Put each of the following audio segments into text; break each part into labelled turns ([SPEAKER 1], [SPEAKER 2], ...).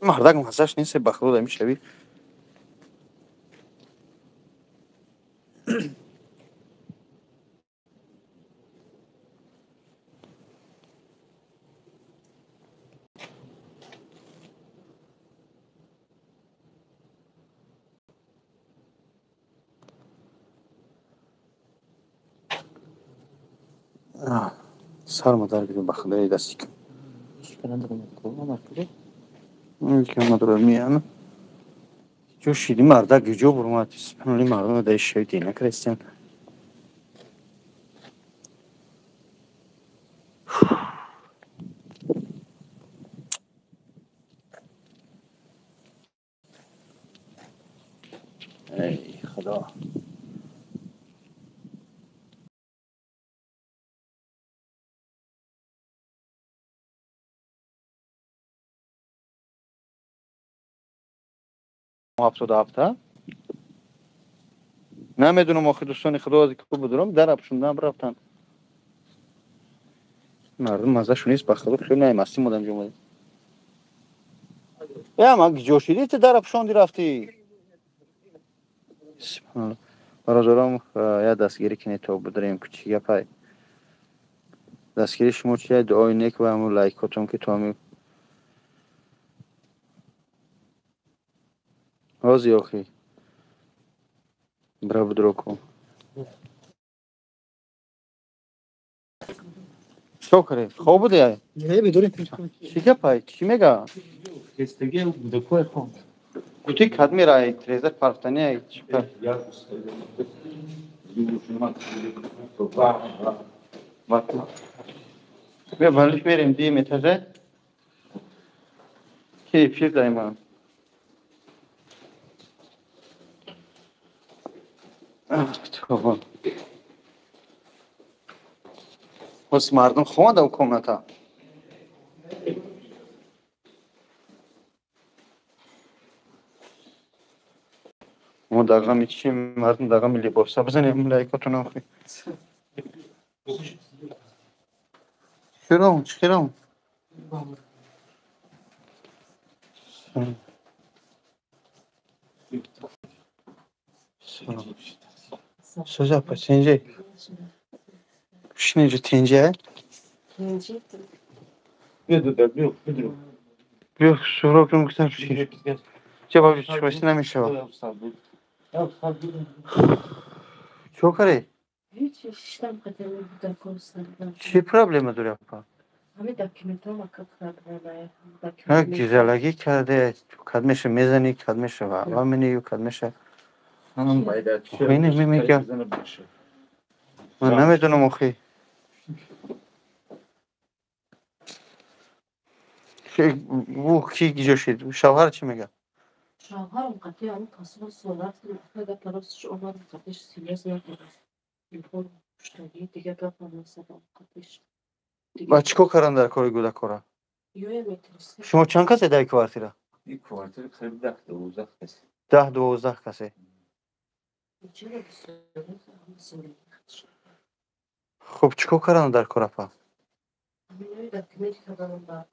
[SPEAKER 1] مردک مزهش نیست بخلوده میشوی. سرمو در بیرون بخلوده دستی کن. که مدرو میان. جو شیدی مردک جو برمات. سپنولی مردم دایش شویدی نکرستیم. ای خدا. هفتاد هفته. نمیدونم آخه دوستان خدا از که بدونم در اپشوندم رفتن. مردم مزهشون نیست بخلو خیلی نمیستی مدام جو مدام. یا ما جو شیدی تو در اپشوندی رفتی. برادرام یا دستگیری کنید تا بدریم کچیه پای. دستگیری شما چیه دعای نیک و همون لایکاتون که تا می هازی آخی برا بدرو کن شو کره خواب بوده
[SPEAKER 2] نه بدون
[SPEAKER 1] چیکه پای چی میگه
[SPEAKER 2] استگی بوده کوه خون
[SPEAKER 1] کتی کدمی رای تریزر پرفتنی ای چیکار بیا بالش بریم دی میتره کی پیر دایم تو بس مردم خواند او کمتا ما دقیقا میچیم مردم دقیقا می لباسا بزنیم لایکاتون آخی چرا سوزا پسنجه شنیجه تنجه بیا سورا کنم کتن شیر چه باید چشمشی نمیشه چو کاری؟
[SPEAKER 3] هیچ işlem kadarını burada konuşalım.
[SPEAKER 1] چی پرابلم داری اپا؟
[SPEAKER 3] همه داکیومنت‌ها مکا خراب نمایه.
[SPEAKER 1] ها گیزلگی کرده کدمش میزنی کدمش و منی و کدمش خیلی میگه من نمیدونم اخی او کی گیجا شد شوهر چی میگه
[SPEAKER 3] شوهرم قطعی همون تصمیم صحبت کنه اگر طرفش اومد قطعش سیریز نکنه میخوام مشتری دیگه بفهم مثلا قطعش
[SPEAKER 1] با چیکو کردن در کاری گوده کارا
[SPEAKER 3] یه میترسه
[SPEAKER 1] شما چند کسی در کوارتیره
[SPEAKER 2] این کوارتر خیلی ده
[SPEAKER 1] 10-12 کسی
[SPEAKER 3] چرا بسیاره همه سوری
[SPEAKER 1] خب چیکو کردن در کارا پا
[SPEAKER 3] همین داکیومنت کردن باید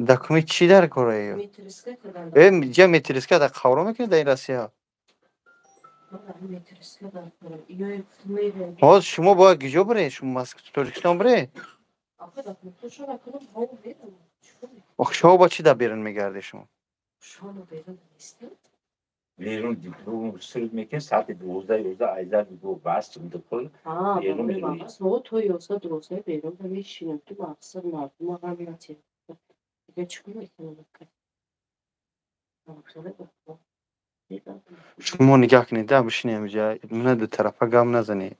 [SPEAKER 1] دکومی چی در کاره
[SPEAKER 3] میترسه کردن
[SPEAKER 1] جا میتریسکه در خورا میکنه در این رسیه
[SPEAKER 3] میترسه کردن یه میره
[SPEAKER 1] ها شما باید گیجا بره شما مسک ترکستان بره
[SPEAKER 3] آخه داکیومنتو شو نکنم هاو بیرم
[SPEAKER 1] آخه شما با چی در بیرون میگرده شما
[SPEAKER 3] شانو بیرم نیسته
[SPEAKER 2] بیرون دیپلم سرود میکن ساعت 12 ایزر میگو بس میده پل بیرون میروی
[SPEAKER 3] تو تو یوسا درسته بیرون میشینم تو مقصد مردم همیناتی دیگه چیکار میکنم
[SPEAKER 1] شما نگاه کنید ده بشینی همینجا من دو طرفه گام نزنی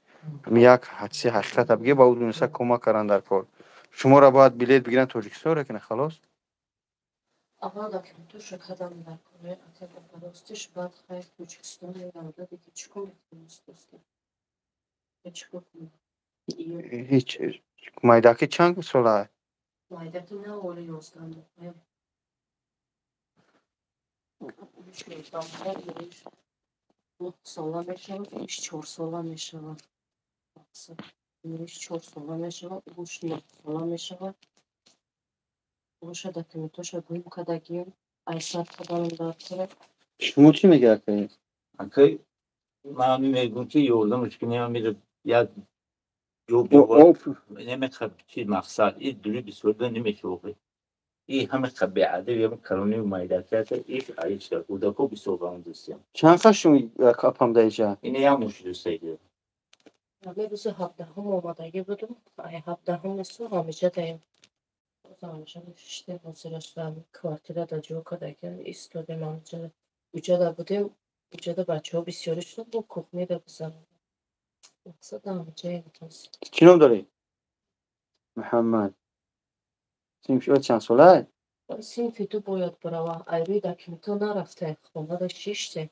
[SPEAKER 1] یک حدسی حقیقت بگی با اون نسا کمک کردن در کار شما را باید بلیت بگیرن تاجیکستان را کنه خلاص
[SPEAKER 3] اول داکیومنتو شو کردم در کنه اگر درستش بعد خیلی توجیکستان میدم دیگه چیکار میکنم چیکار کنم
[SPEAKER 1] هیچ مایداکی چند ساله
[SPEAKER 3] مایداکی نه اولی یوستانده هیچ یوستانده هیچ 9 ساله میشود هیچ 4 ساله میشود هیچ 4 ساله میشود هیچ 9 ساله میشود باشه داکیومنتو شو گویم کدگیم Aysel tabanında atarak.
[SPEAKER 1] شما چی میگه اکایی؟
[SPEAKER 2] Akay mami megun ki yoldan uçkuna bir ya yok
[SPEAKER 1] او
[SPEAKER 2] yok
[SPEAKER 1] اوپ
[SPEAKER 2] ne mekhab ki maksat dürü bir soruda ne mekhab iyi hem khabbi ade ya karoni maydakat ilk ayışlar o da ko bir sorudan diyeceğim.
[SPEAKER 1] چند خشم کپم دیجا
[SPEAKER 2] Yine yanlış söylüyor.
[SPEAKER 3] Ve bizi hafdahım olmadaki budum. Ay hafdahım nesu hamice deyim. O zaman işte bu sırasında kvartira da cokadayken istedim amca. Uca da budum. Uca da bачо بسیارش bu kuhne de bızarım. Yoksa da amcaya gitmez.
[SPEAKER 1] چینو داری؟ محمد سیم شو چند ساله؟
[SPEAKER 3] Sinfi tu boyat brava. Ayrı da kim to narafte. Ona da şişti.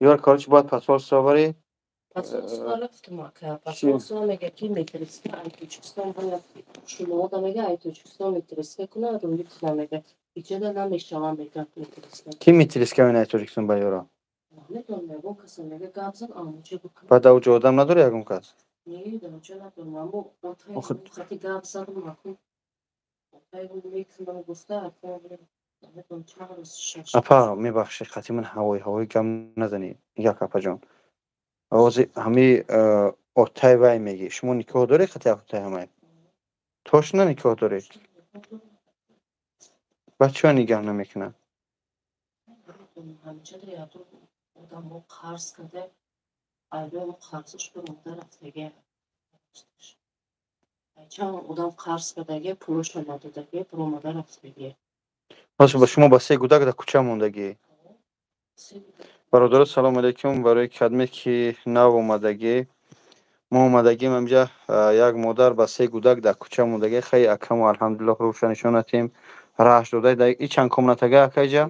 [SPEAKER 1] یار کارش باید پسوال سواری
[SPEAKER 3] Pasosu raftim aka.
[SPEAKER 1] Şey-
[SPEAKER 3] Pasosu mega kilometreske ay küçüksün böyle şunu da mega ay küçüksün metreske kuna da lütfen mega. İçeride ne meşalan mega metreske.
[SPEAKER 1] Kim میتریس که اون ایتوریکسون با یورا؟
[SPEAKER 3] Ne dönme bu kısım mega gabzan amca bu kısım.
[SPEAKER 1] بعد اوج آدم نداره یکم کس
[SPEAKER 3] Neyi dönce ne dönme bu otay
[SPEAKER 1] Oxu-
[SPEAKER 3] bu katı gabzan makul. Otay bu meksin bana göster. Ne dön çağırız şaş.
[SPEAKER 1] اپا میبخشی خطی من هوای گم نزنی یا کپا جان آوازی همی اوتای وای میگی شما نکوه داری خطی اوتای همه توش نه نکوه داری بچه ها نگه نمیکنن
[SPEAKER 3] Amca da ya dur. Adam bu Kars kadar ayrı o Kars'ış bir model atıyor. Çan odam Kars kadar ge proş olmadı da ge pro model atıyor.
[SPEAKER 1] باشه با شما با سه گودک در کوچه موندگی برادر سلام علیکم برای کدمی که نو اومدگی ما اومدگیم اینجا یک مادر با سه گودک در کوچه موندگی خیلی اکم و الحمدلله روشنشون هستیم راش داده در این چند کمنتگه اکیجا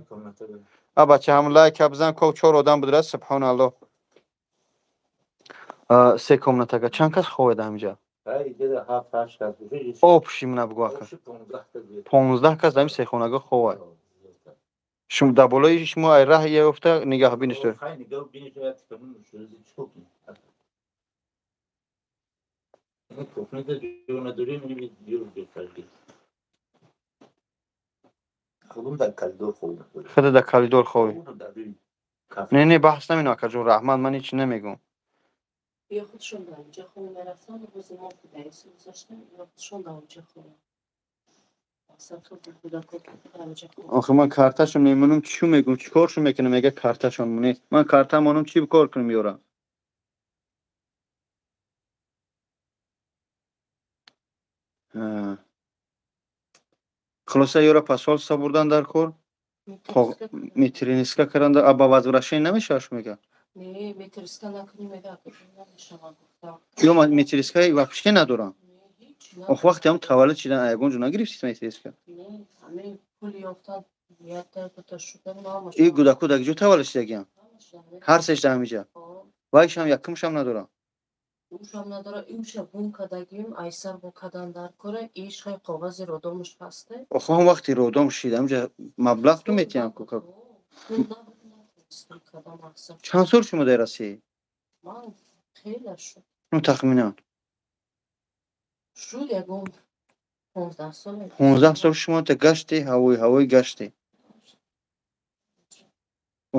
[SPEAKER 1] بچه هم لایک بزن کو 4 آدم بدره سبحان الله سه کمنتگه چند کس خوابیده اینجا او پشیمونه بگو اکا 15 کس در این سه خونگه خوابه شما در بالای شما ای راه یه افته نگاه بینش داره خود در کالیدور خوابی نه بحث نمینو اکا جون رحمان من هیچ نمیگم
[SPEAKER 3] Ya خودشون da önce خون رفتن و روز ما کودایسی گذاشتن یا خودشون da önce خون. اصلا تو کودک önce خون.
[SPEAKER 1] آخه من کارتاشو میمونم چیو میگم چیکارشو میکنم میگه کارتاشو مونی من کارتا مونم چی کار کنم یورا خلاصه یورا پسوال سابوردن در کار میترینسکا کردن ابا وزورشی نمیشه میگه
[SPEAKER 3] Ne metriska nakli mega kudumdan nişan gufta.
[SPEAKER 1] یا من میتریسکای واپسی ندارم
[SPEAKER 3] Hiç
[SPEAKER 1] آخه وقتی هم تولد شدن ایگونجو نگرفتید میتریسکا
[SPEAKER 3] ne hani pul yoktan niyetler taşıdan almış.
[SPEAKER 1] این گودکو دگجو تولد شدگیم هر سش دمیجا وایش هم یکمش هم ندارم
[SPEAKER 3] Uşamlara uşa bun kadagim Aysel bu kadar kore iş hay kavazı rodomuş pastı.
[SPEAKER 1] آخه هم وقتی رودام شیدم جا مبلغ تو میتیم کوکا چند سال شما درسی
[SPEAKER 3] Man خیلی شد.
[SPEAKER 1] اون تخمینا
[SPEAKER 3] Şu yagum 15 sene.
[SPEAKER 1] 15 سال شما تا گشتی هوای گشتی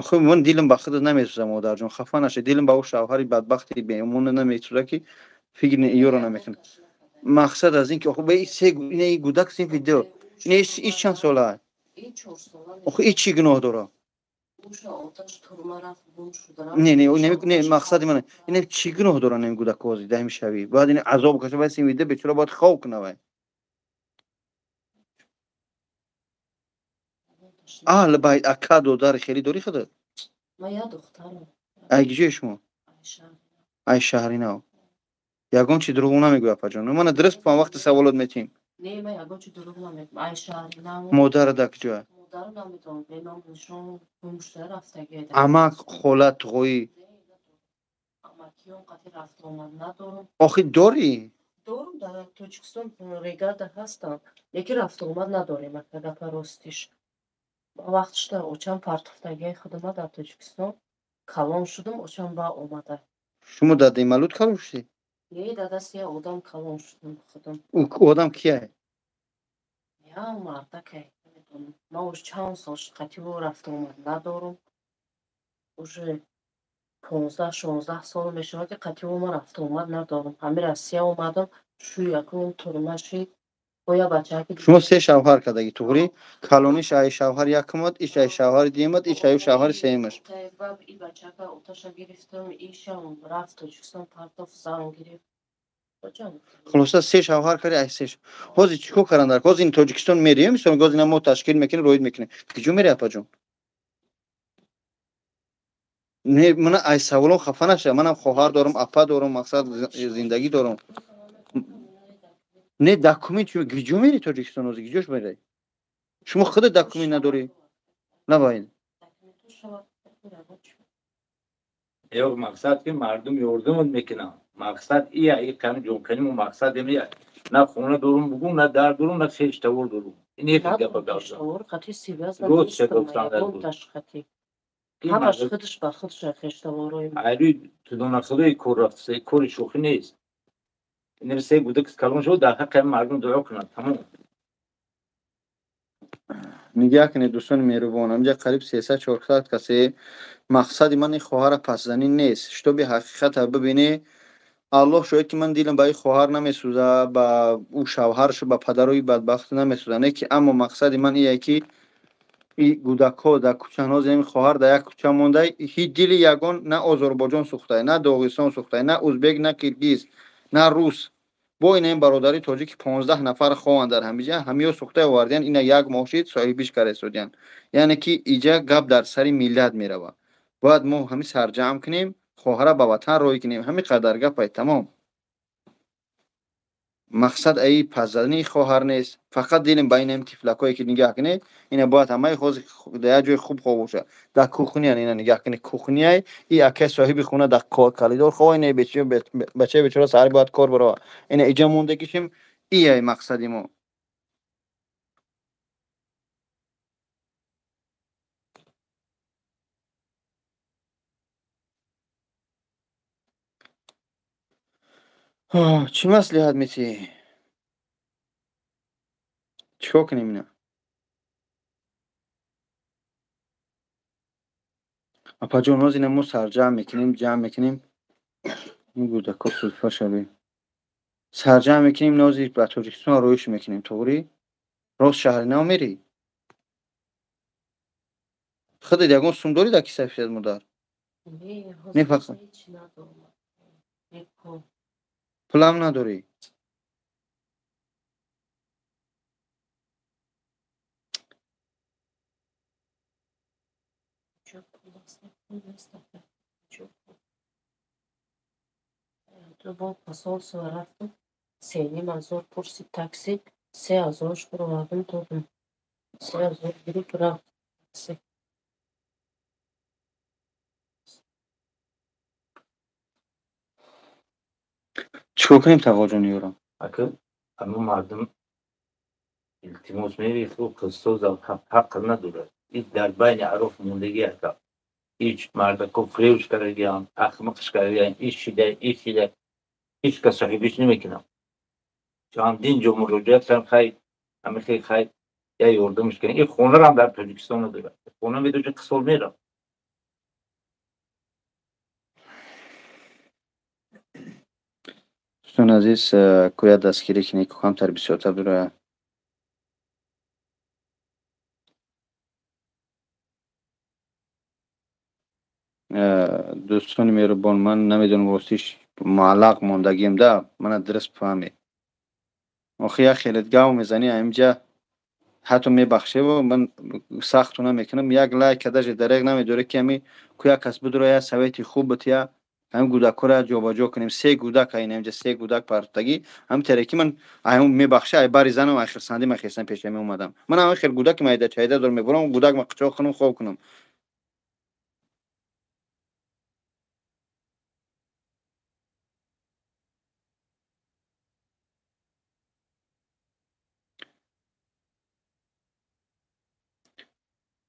[SPEAKER 1] خب من دیلم با خودت نمیسوزه مادر جون خفه نشه دیلم با اون شوهری بدبختی بیمون نمیسوزه که فکر ایورو نمیکنه مقصد از این که خب این سه این گودک سین ویدیو این هیچ چند ساله آخه این چی گناه داره نه مقصد من اینه چی گناه داره این گودک کوزی ده میشوی بعد این عذاب کشه واسه این ویدیو بیچاره باید خواب کنه وای اهل بیت اکادو داره خیلی داری خودت
[SPEAKER 3] ما یا دخترم
[SPEAKER 1] اگه شما ای شهری نه یگان چی دروغ نمیگه اپا جان من درست په وخت سوالات میتیم
[SPEAKER 3] نه ما یگان چی دروغ نمیگم ای شهری نه
[SPEAKER 1] مادر دک جو
[SPEAKER 3] مادر نمیتونم بنام نشون مشتر رفته گیده
[SPEAKER 1] اما خالت قوی
[SPEAKER 3] اما کیون قتی رفته اومد ندارم
[SPEAKER 1] آخه داری
[SPEAKER 3] دارم در توچکستان ریگرده هستم یکی رفته اومد نداریم اگه پروستیش وقتش da uçan partoftagi xidmat در توچکستان کلان شدم uçan با اومده
[SPEAKER 1] شما داده مالوت کار شدی
[SPEAKER 3] یه داداست یه آدم کلان شدم خودم
[SPEAKER 1] او آدم کیه
[SPEAKER 3] یا مردکه نمیدونم ما už چند سال قطعی و رفت اومد ندارم už 15-16 سال میشه که قطعی ما رفت اومد ندارم همین روسیه اومدم شو یکم ترمشی با یا بچه که
[SPEAKER 1] شما سه شوهر کردگی توری کلونیش ای شوهر یکمت ایش ای شوهر دیمت ایش ای شوهر سیمش
[SPEAKER 3] باب ای بچه که اوتاشا گرفتم ایشم رفت تاجیکستان پرتاف زن گرفت
[SPEAKER 1] خلاصه سه شوهر کردی ای سه هازی چیکو کردن در هازی این تاجیکستان میری میسون گاز اینا ما تشکیل میکنه روید میکنه کجا میری اپا جون نه من ای سوالو خفه نشه منم خواهر دارم اپا دارم مقصد زندگی دارم نه دکومنت چی کجا میری تاجیکستان هازی کجاش میری شما خود دکومنت نداری نباید
[SPEAKER 2] یک مقصد که مردم یاردم میکنن مقصد ایه ای کم جون کنیم و مقصد ایه نه خونه دارم بگم نه در دارم نه خشتور دارم این یک گپ داشتم
[SPEAKER 3] قطعی سیباز
[SPEAKER 2] روز چه گفتن در بود
[SPEAKER 3] همش خودش با خودش خشتوارای
[SPEAKER 2] علی تو دو نخله کور رفت سه کور شوخی نیست این سه بوده که کلام شد در حق مردم دعا کنن تمام
[SPEAKER 1] میگه که دوستان مهربان همجا قریب 300-400 کسی مقصد من این خواهر پسزنی نیست شتو به حقیقت ببینی الله شاید که من دیلم با این خواهر نمیسوزه با او شوهرش با پدروی بدبخت نمیسوزه نه که اما مقصد من اینه که این گودک‌ها در کوچه ناز این خواهر در یک کوچه مونده هیچ دل یگان نه آذربایجان سوخته نه داغستان سوخته نه ازبک نه کرگیز نه روس با این برادری تاجیک 15 نفر خواهند در همیجا همیو سوخته آوردین اینا یک ماشید صاحبیش کرده سودین یعنی که ایجا گپ در سری ملت میروه باید ما همین سرجم کنیم خواهر به وطن روی کنیم همین قدر گپ تمام مقصد ای پزنی خواهر نیست فقط دیدیم بین این تفلکایی که نگاه کنی اینا باید همه خود در جای خوب خوب باشه در کوخنی اینا نگاه کنی کوخنی ای اکی صاحب خونه در کالیدور خواه اینه بچه بیچاره سر باید کار برو اینا ایجا مونده کشیم ای مقصدی ما چی مصلحت میتی چیکار کنیم اینا اپا جون روز اینا ما سرجم میکنیم جمع میکنیم این بوده که صدفه شوی سرجم میکنیم نازی به تاجیکستان رویش میکنیم توری راست شهر نو میری خود یگان سوم داری در کیسه پیشت مدار نه فقط پولم نداری
[SPEAKER 3] تو با پاسال سو رفتم 3,500 پرسید تاکسی 3,000 برو مردم دادم 3,000 گرفت رفت تاکسی
[SPEAKER 1] چیکار کنیم تقا جون یورم
[SPEAKER 2] اگه اما مردم التماس میری خوب خستوز حق نداره این در بین عرف موندگی هست هیچ مرد کو فریوش کردیم اخمقش کردیم ایش شده هیچ کس صاحبیش نمیکنم چندین جو مراجعت کردم خیلی همه خیلی یا یاردمش کنیم این خونه رو هم در تاجیکستان داره خونه میدو چه قصول میرم
[SPEAKER 1] دوستان عزیز کویا دستگیری کنی که هم تربیسیاتا بره دوستان مهربان من نمیدونم راستیش معلق موندگیم ده من درست فهمی آخه خیلیت گاو میزنی اینجا حتی میبخشه و من سخت نمیکنم یک لایک کداش دریغ نمیداره که همی کویا کس بدرویا سویتی خوب بتیا هم گودک را جابجا کنیم سه گودک این اینجا سه گودک پرتگی هم ترکی من هم میبخشه ای باری زنم آخر سندی من خیسن پیش می اومدم من هم آخر گودک میده چایده دور میبرم گودک ما قچاق کنم خوب کنم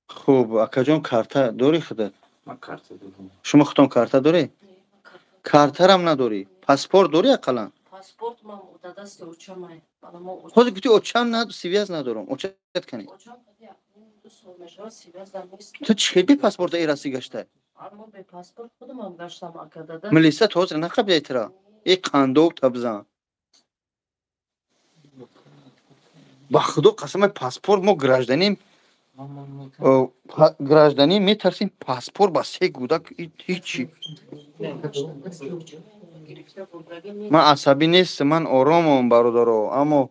[SPEAKER 1] خوب اکا جون کارتا داری خودت
[SPEAKER 2] من کارت دارم
[SPEAKER 1] شما خودتون کارتا داری کارتا هم نداری پاسپورت داری اقلا
[SPEAKER 3] پاسپورت من دست اوچم
[SPEAKER 1] حاضر گفتی اوچم نه سیویز ندارم اوچت کنی
[SPEAKER 3] اوچم دو سال سیویز هم نیست
[SPEAKER 1] تو چه بی پاسپورت ایراسی گشته
[SPEAKER 3] اما به پاسپورت خودم هم گشتم اکداده
[SPEAKER 1] ملیسا تو حاضر نقب ایترا یک قندوق تبزن با خدا قسم پاسپورت ما گراجدنیم گراجدنی میترسیم پاسپورت با سه گودک هیچی من عصبی نیست من آرامم برادرو اما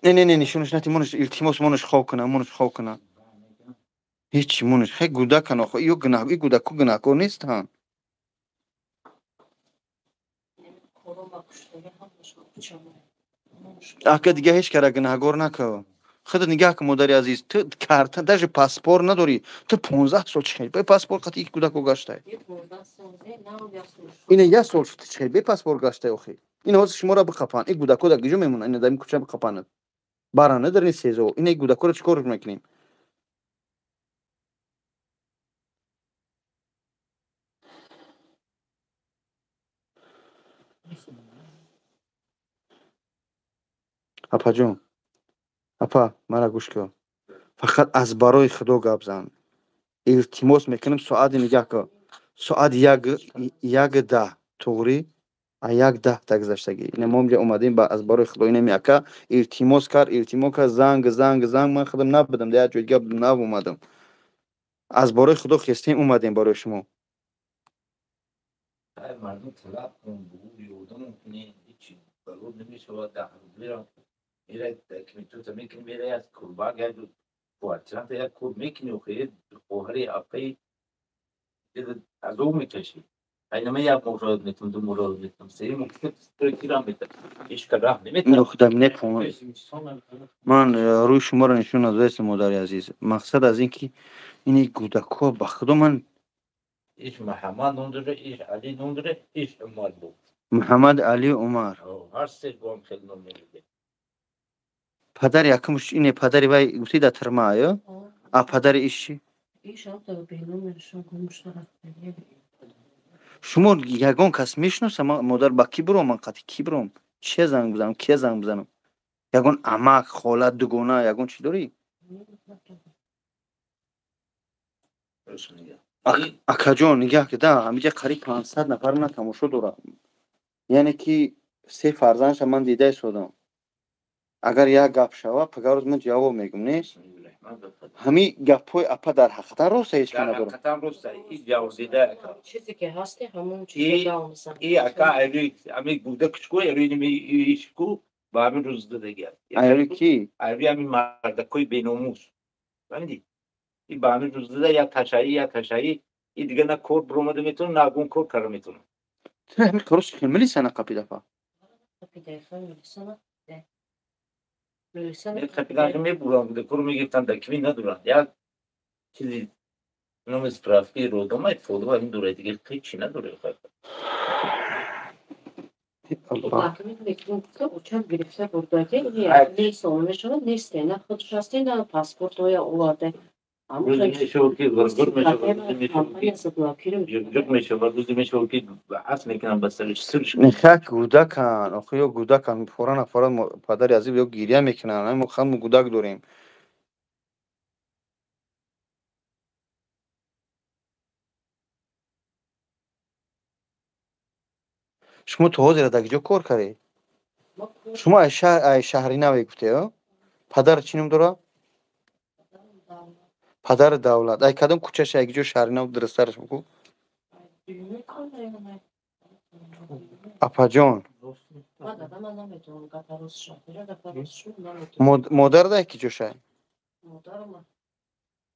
[SPEAKER 1] نه نشونش نتی منش التماس منش خواب کنه هیچی منش خیلی گودک آخه ایو گناه ای گودکو گناهکار نیستن اگه دیگه هیچ کاره گناهکار نکن خودت نگاه کن مادر عزیز تو کارت داشت پاسپورت نداری تو 15 سال چه به پاسپورت قطعی یک گودکو گشته اینه یه سال شد چه به پاسپورت گشته اخی این حوض شما را بخپان این گودکو در گیجو میمونه این دمی کوچه بخپاند بارانه در این سیزو این گودکو رو چیکار میکنیم اپا جون اپا مرا گوش کن فقط از برای خدا گپ زن التماس میکنم ساعت نگاه کن ساعت یک ده توری یک ده تا گذشتگی این ما اومدیم با از برای خدا اینم یکا التماس زنگ من خودم نبودم در جای دیگه بودم اومدم از برای خدا خواستیم اومدیم برای شما
[SPEAKER 2] مردم طلب کن بگو یودم کنه هیچی برو نمیشه و ده میرم میره کمیتو تا میکنی میره از کربا گرد پواتران تا یک کرب میکنی و خیلی خوهری اپی از او میکشی اینما یک مورد میتونم دو مورد میتونم سری مکتب سری را میتونم ایش که راه نمیتونم
[SPEAKER 1] نخدم نفهم من روی شما را نشون از مادر عزیز مقصد از این که این گودکو با خدا من
[SPEAKER 2] ایش محمد نوندره ایش علی نوندره ایش عمر بود
[SPEAKER 1] محمد علی عمر
[SPEAKER 2] هر سه گام خیلی نمیده
[SPEAKER 1] پدر یکمش اینه پدری وای گفتی در ترمایه پدر ایشی
[SPEAKER 3] ایش هم تا بینومشون گمشترک
[SPEAKER 1] شما یگان کس میشناسه مادر با کی برم من قطعی کی برم چه زنگ بزنم کی زنگ بزنم یگان عمک خالت دوگانه یگان چی داری اکا جان نگاه که ده همیجا قریب 500 نفر نه تماشا داره یعنی که سه فرزندش من دیده شدم اگر یک گپ شوه پگرز من جواب میگم نیست همین گپای اپا در حقیقت راست هیچ که ندارم
[SPEAKER 2] حقیقتا راست این جواب دیده
[SPEAKER 3] چیزی که هستی همون چیزی که آموزن
[SPEAKER 2] این اکا همین گوده کچکو ایرینی ایشکو با همین روز داده گرد
[SPEAKER 1] ایری کی؟
[SPEAKER 2] ایری همین مردکوی بیناموس فهمیدی؟ این با همین روز داده یا تشایی این دیگه نه کور برومده میتونه نه اگون کور کار میتونه
[SPEAKER 1] تو همین کروس خیلی سنه قپی دفعه
[SPEAKER 2] خیلی میبورم بوده کور میگفتن در کمی ندارن یک چیزی نام اسپرافی رو دومای فودو همین دوره دیگه هیچی نداره
[SPEAKER 3] Uçak girişte buradaki yani neyse olmuş ama neyse ne خودشون پاسپورت های اوورده
[SPEAKER 2] روزی میشه که روزی میشه که عصر میکنم بس سرش
[SPEAKER 1] نخک گودکن آخه یا گودکن فورا پدر عزیز یا گیریه میکنن ما خم گودک داریم شما تو حاضر در کجا کار کردی شما ای شهری نوی گفتی ها پدر چی نام داره پدر دولت ای کدام کوچه ای کجا شهری نو درسترش بگو اپا جان مادر ده کجا شهر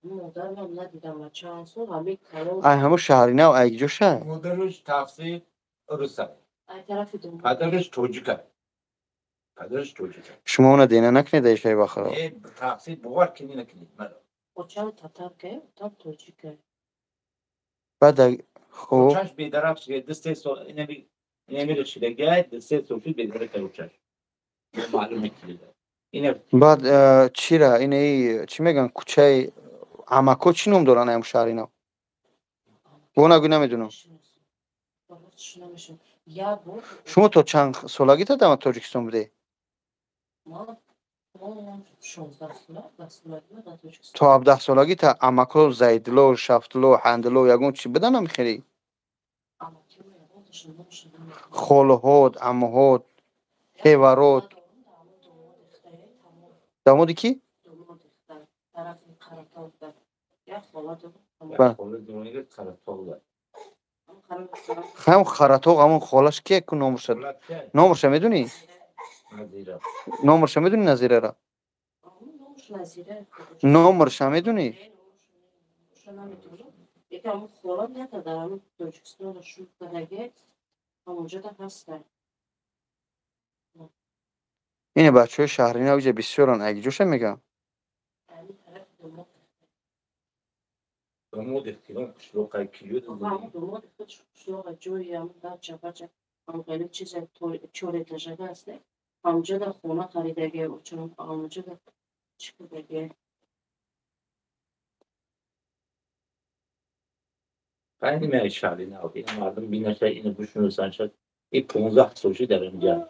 [SPEAKER 3] مادرم ندیدم چند سال همین کارو
[SPEAKER 1] ای همو شهری نو ای کجا شهر
[SPEAKER 2] مادرش تفسیر روسا
[SPEAKER 3] ای طرفی دون
[SPEAKER 2] پدرش توجیکه
[SPEAKER 1] شما اون دینه نکنید ایشای بخدا
[SPEAKER 2] تفسیر باور کنی نکنید مرا
[SPEAKER 3] اوچان تاتار که تام توجیکه
[SPEAKER 1] بعد خب
[SPEAKER 2] اوچاش بیدرک شده دسته سو اینمی شده دسته سوفی بیدرک اوچاش معلومه اینه
[SPEAKER 1] بعد چی را اینه چی میگن کوچه عمکو چی نام دارن هم شهری نو اون اگه نمیدونم
[SPEAKER 3] یک بار
[SPEAKER 1] شما تا چند سالگی تا در تاجیکستان بودی؟
[SPEAKER 3] ما 16 ساله 10 سالگی در تاجیکستان
[SPEAKER 1] تا 17 سالگی تا امکو زیدلو شفتلو هندلو یگون چی بدن نمیخری؟
[SPEAKER 3] اما که من یادم داشتم نمی‌شدم.
[SPEAKER 1] خالهات عموهات هیورات دامادی کی؟
[SPEAKER 3] طرف قرطاق در یک خاله دارم.
[SPEAKER 1] بله.
[SPEAKER 2] خاله دیگه قرطاق داره.
[SPEAKER 1] خیلی خرطاق همون خالش که که نامش شد نامش میدونی؟
[SPEAKER 2] نظیره.
[SPEAKER 1] نامش میدونی نظیره را؟
[SPEAKER 3] نامش نظیره.
[SPEAKER 1] نامش میدونی؟
[SPEAKER 3] یکی همون خاله میاد در همون تاجیکستان شروع کنگه همونجا در هستن.
[SPEAKER 1] این بچه های شهرین اوجه بسیارن اگه جوشه میگم
[SPEAKER 3] همین طرف دومات
[SPEAKER 2] داماد اختیران قشلوقای کلیو
[SPEAKER 3] همون دومات خودش شلوغ جوی همون بچه بچه همون خیلی چیز چوری تجربه هسته همونجا در خونه خریدگه و چون همونجا در چی کردگه
[SPEAKER 2] خیلی میای شهری نه این مردم بینشه اینو بشنوسن شد این 15 سالشی در اینجا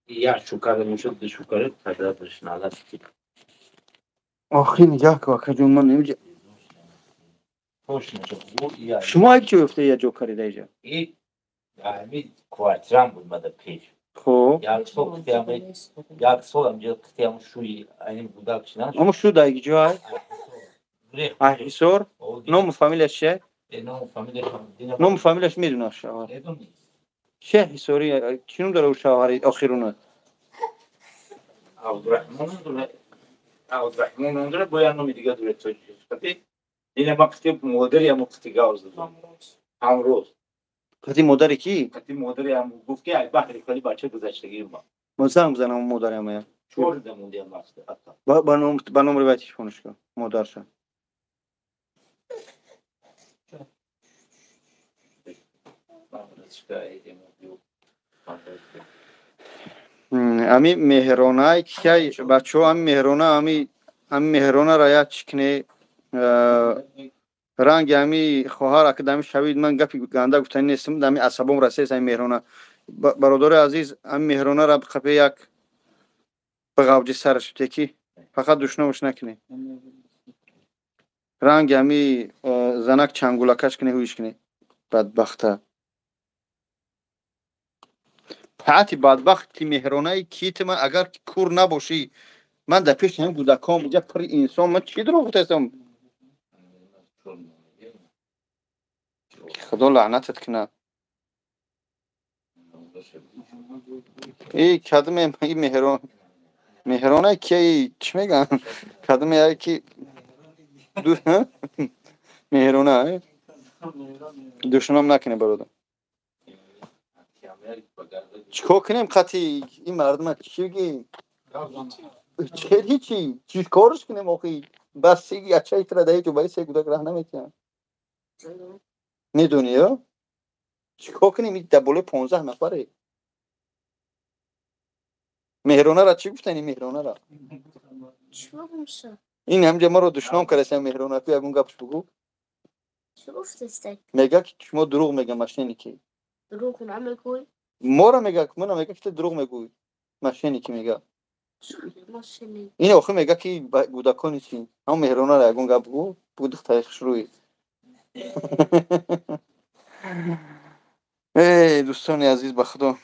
[SPEAKER 2] یا شکر میشد دو شکر تدرش نداشت
[SPEAKER 1] آخی نگاه که واقعا جون من نمیجه
[SPEAKER 2] خوش نشد
[SPEAKER 1] شما یک چی افته یه جو کاری دیجا
[SPEAKER 2] این همین کوارترم بود مده پیش
[SPEAKER 1] خب
[SPEAKER 2] یک سال همجا قطعه شوی این بودک چی نشد
[SPEAKER 1] اما شو دایگی جو های احیسور نام فامیلش چه؟ نام فامیلش میدونه شاور چه حسوری چنون داره او شاوری آخرونه
[SPEAKER 2] عبدالرحمن اونجا باید نمی دیگه دوره توجیهش کتی این ما قطعه مادری هم قطعه گاوز دادم همروز
[SPEAKER 1] قطعی مادری کی؟
[SPEAKER 2] قطعه مادری هم گفت که ای بحری خالی بچه گذشتگی ما
[SPEAKER 1] مزنگ بزنم مادری همه
[SPEAKER 2] چور دموندی هم بسته حتی
[SPEAKER 1] با نمر بیتیش کنش کن مادرشن امی مهرانه که بچه ها امی مهرانه را یاد چکنه رنگ امی خواهر اکدامی شوید من گفی گنده گفتنی نیستم دمی عصبم رسیس امی مهرانه برادر عزیز امی مهرانه را بخفه یک بغاوجی سرش تکی فقط دشنامش نکنه رنگ امی زنک چنگولکش کنه هویش کنه بدبخته پاتی بدبختی مهرانه کیت من اگر کور نباشی من در پیش هم کودکام اینجا پر انسان من چی درو گفتم خدا لعنتت کنه ای کدوم این مهرانه کی چی میگن کدوم یکی دو مهرانه دشنام نکنه برادر چیکار کنیم قطعی این مردم چی بگیم چه هیچی چی کارش کنیم آخی بس سیگی اچه ایتره دهی جو باید سیگ بودک راه نمیتیم میدونی یا چیکار کنیم این دبوله 15 نفره مهرانه را چی گفتن این مهرانه را
[SPEAKER 4] چی بگمشه؟
[SPEAKER 1] این همجا ما رو دشنام کرده مهرانه تو یکون گپش بگو
[SPEAKER 4] چی گفته
[SPEAKER 1] میگه که شما دروغ میگه ماشینی که
[SPEAKER 4] دروغ نمیگوی؟
[SPEAKER 1] ما را میگه من میگه که دروغ میگوی ماشینی که میگه
[SPEAKER 4] ماشینی
[SPEAKER 1] این آخه میگه که بودکانی چی هم مهرانه را یکون گپ بگو بود تایخش روی ای دوستان عزیز به خدا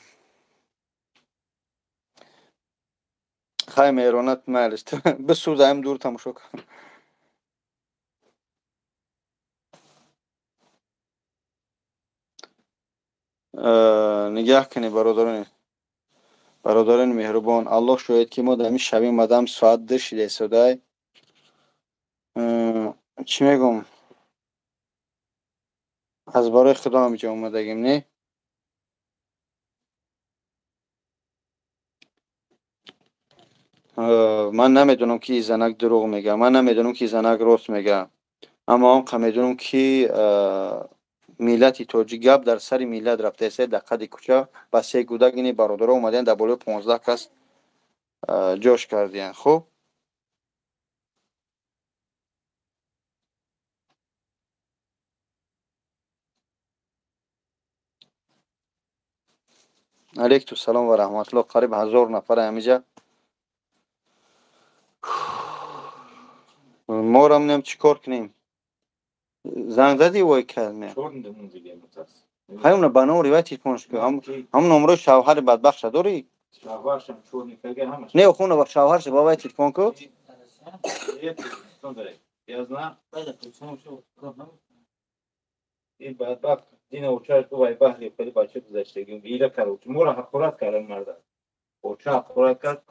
[SPEAKER 1] خیلی مهرانت مالست بسوزایم دور تماشا کن نگاه کنی برادران مهربان الله شاید که ما در این شبی مدام ساعت 10 شده صدای چی میگم از برای خدا همینجا اومدگیم نه من نمیدونم که زنک دروغ میگه من نمیدونم که زنک راست میگه اما هم میدونم که میلتی توجی گپ در سر میلت رفته سه دقیقه کوچه و سه کودک اینی برادر اومدن در بالای 15 کس جاش کردین خب علیکم السلام و رحمت الله. قریب 1000 نفر همینجا. ما رو هم نیم چی کار کنیم. زنگ زدی وای کردم. همون بنو روایت کنش که هم نمره شوهر بدبخت داری.
[SPEAKER 2] شوهرشم چون میگه همش.
[SPEAKER 1] نه خونه با شوهرش بابا تلفن کو.
[SPEAKER 2] Yazına این بدبخت دین اوچه تو وای بحری خیلی بچه گذشتگی ویله کرد مورا حقورت کردن مرد اوچه حقورت کرد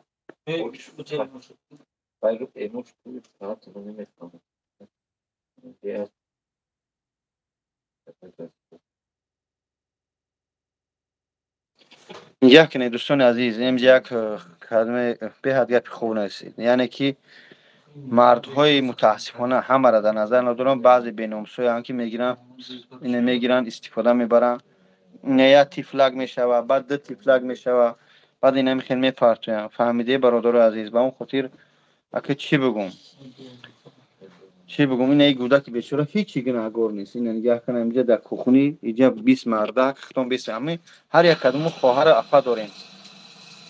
[SPEAKER 2] باید ایموش کنید ساعت رو نمیستم
[SPEAKER 1] یک نه دوستان عزیز اینجا یک کلمه به حد گپ خوب نیست. یعنی که مردهای متاسفانه همه را در نظر ندارم. بعضی بیناموسای هم که میگیرن اینو میگیرن استفاده میبرن. نه تیفلک میشوه بعد دو تیفلک میشوه بعد اینا میخوان میپرتوین. فهمیده برادر عزیز؟ با اون خاطر اگه چی بگم این ای گودک بیچاره هیچی گناهگار نیست. این نگاه کنم اینجا در کوخونی اینجا 20 مردک ختم 20 همه هر یک کدوم خواهر افا داریم.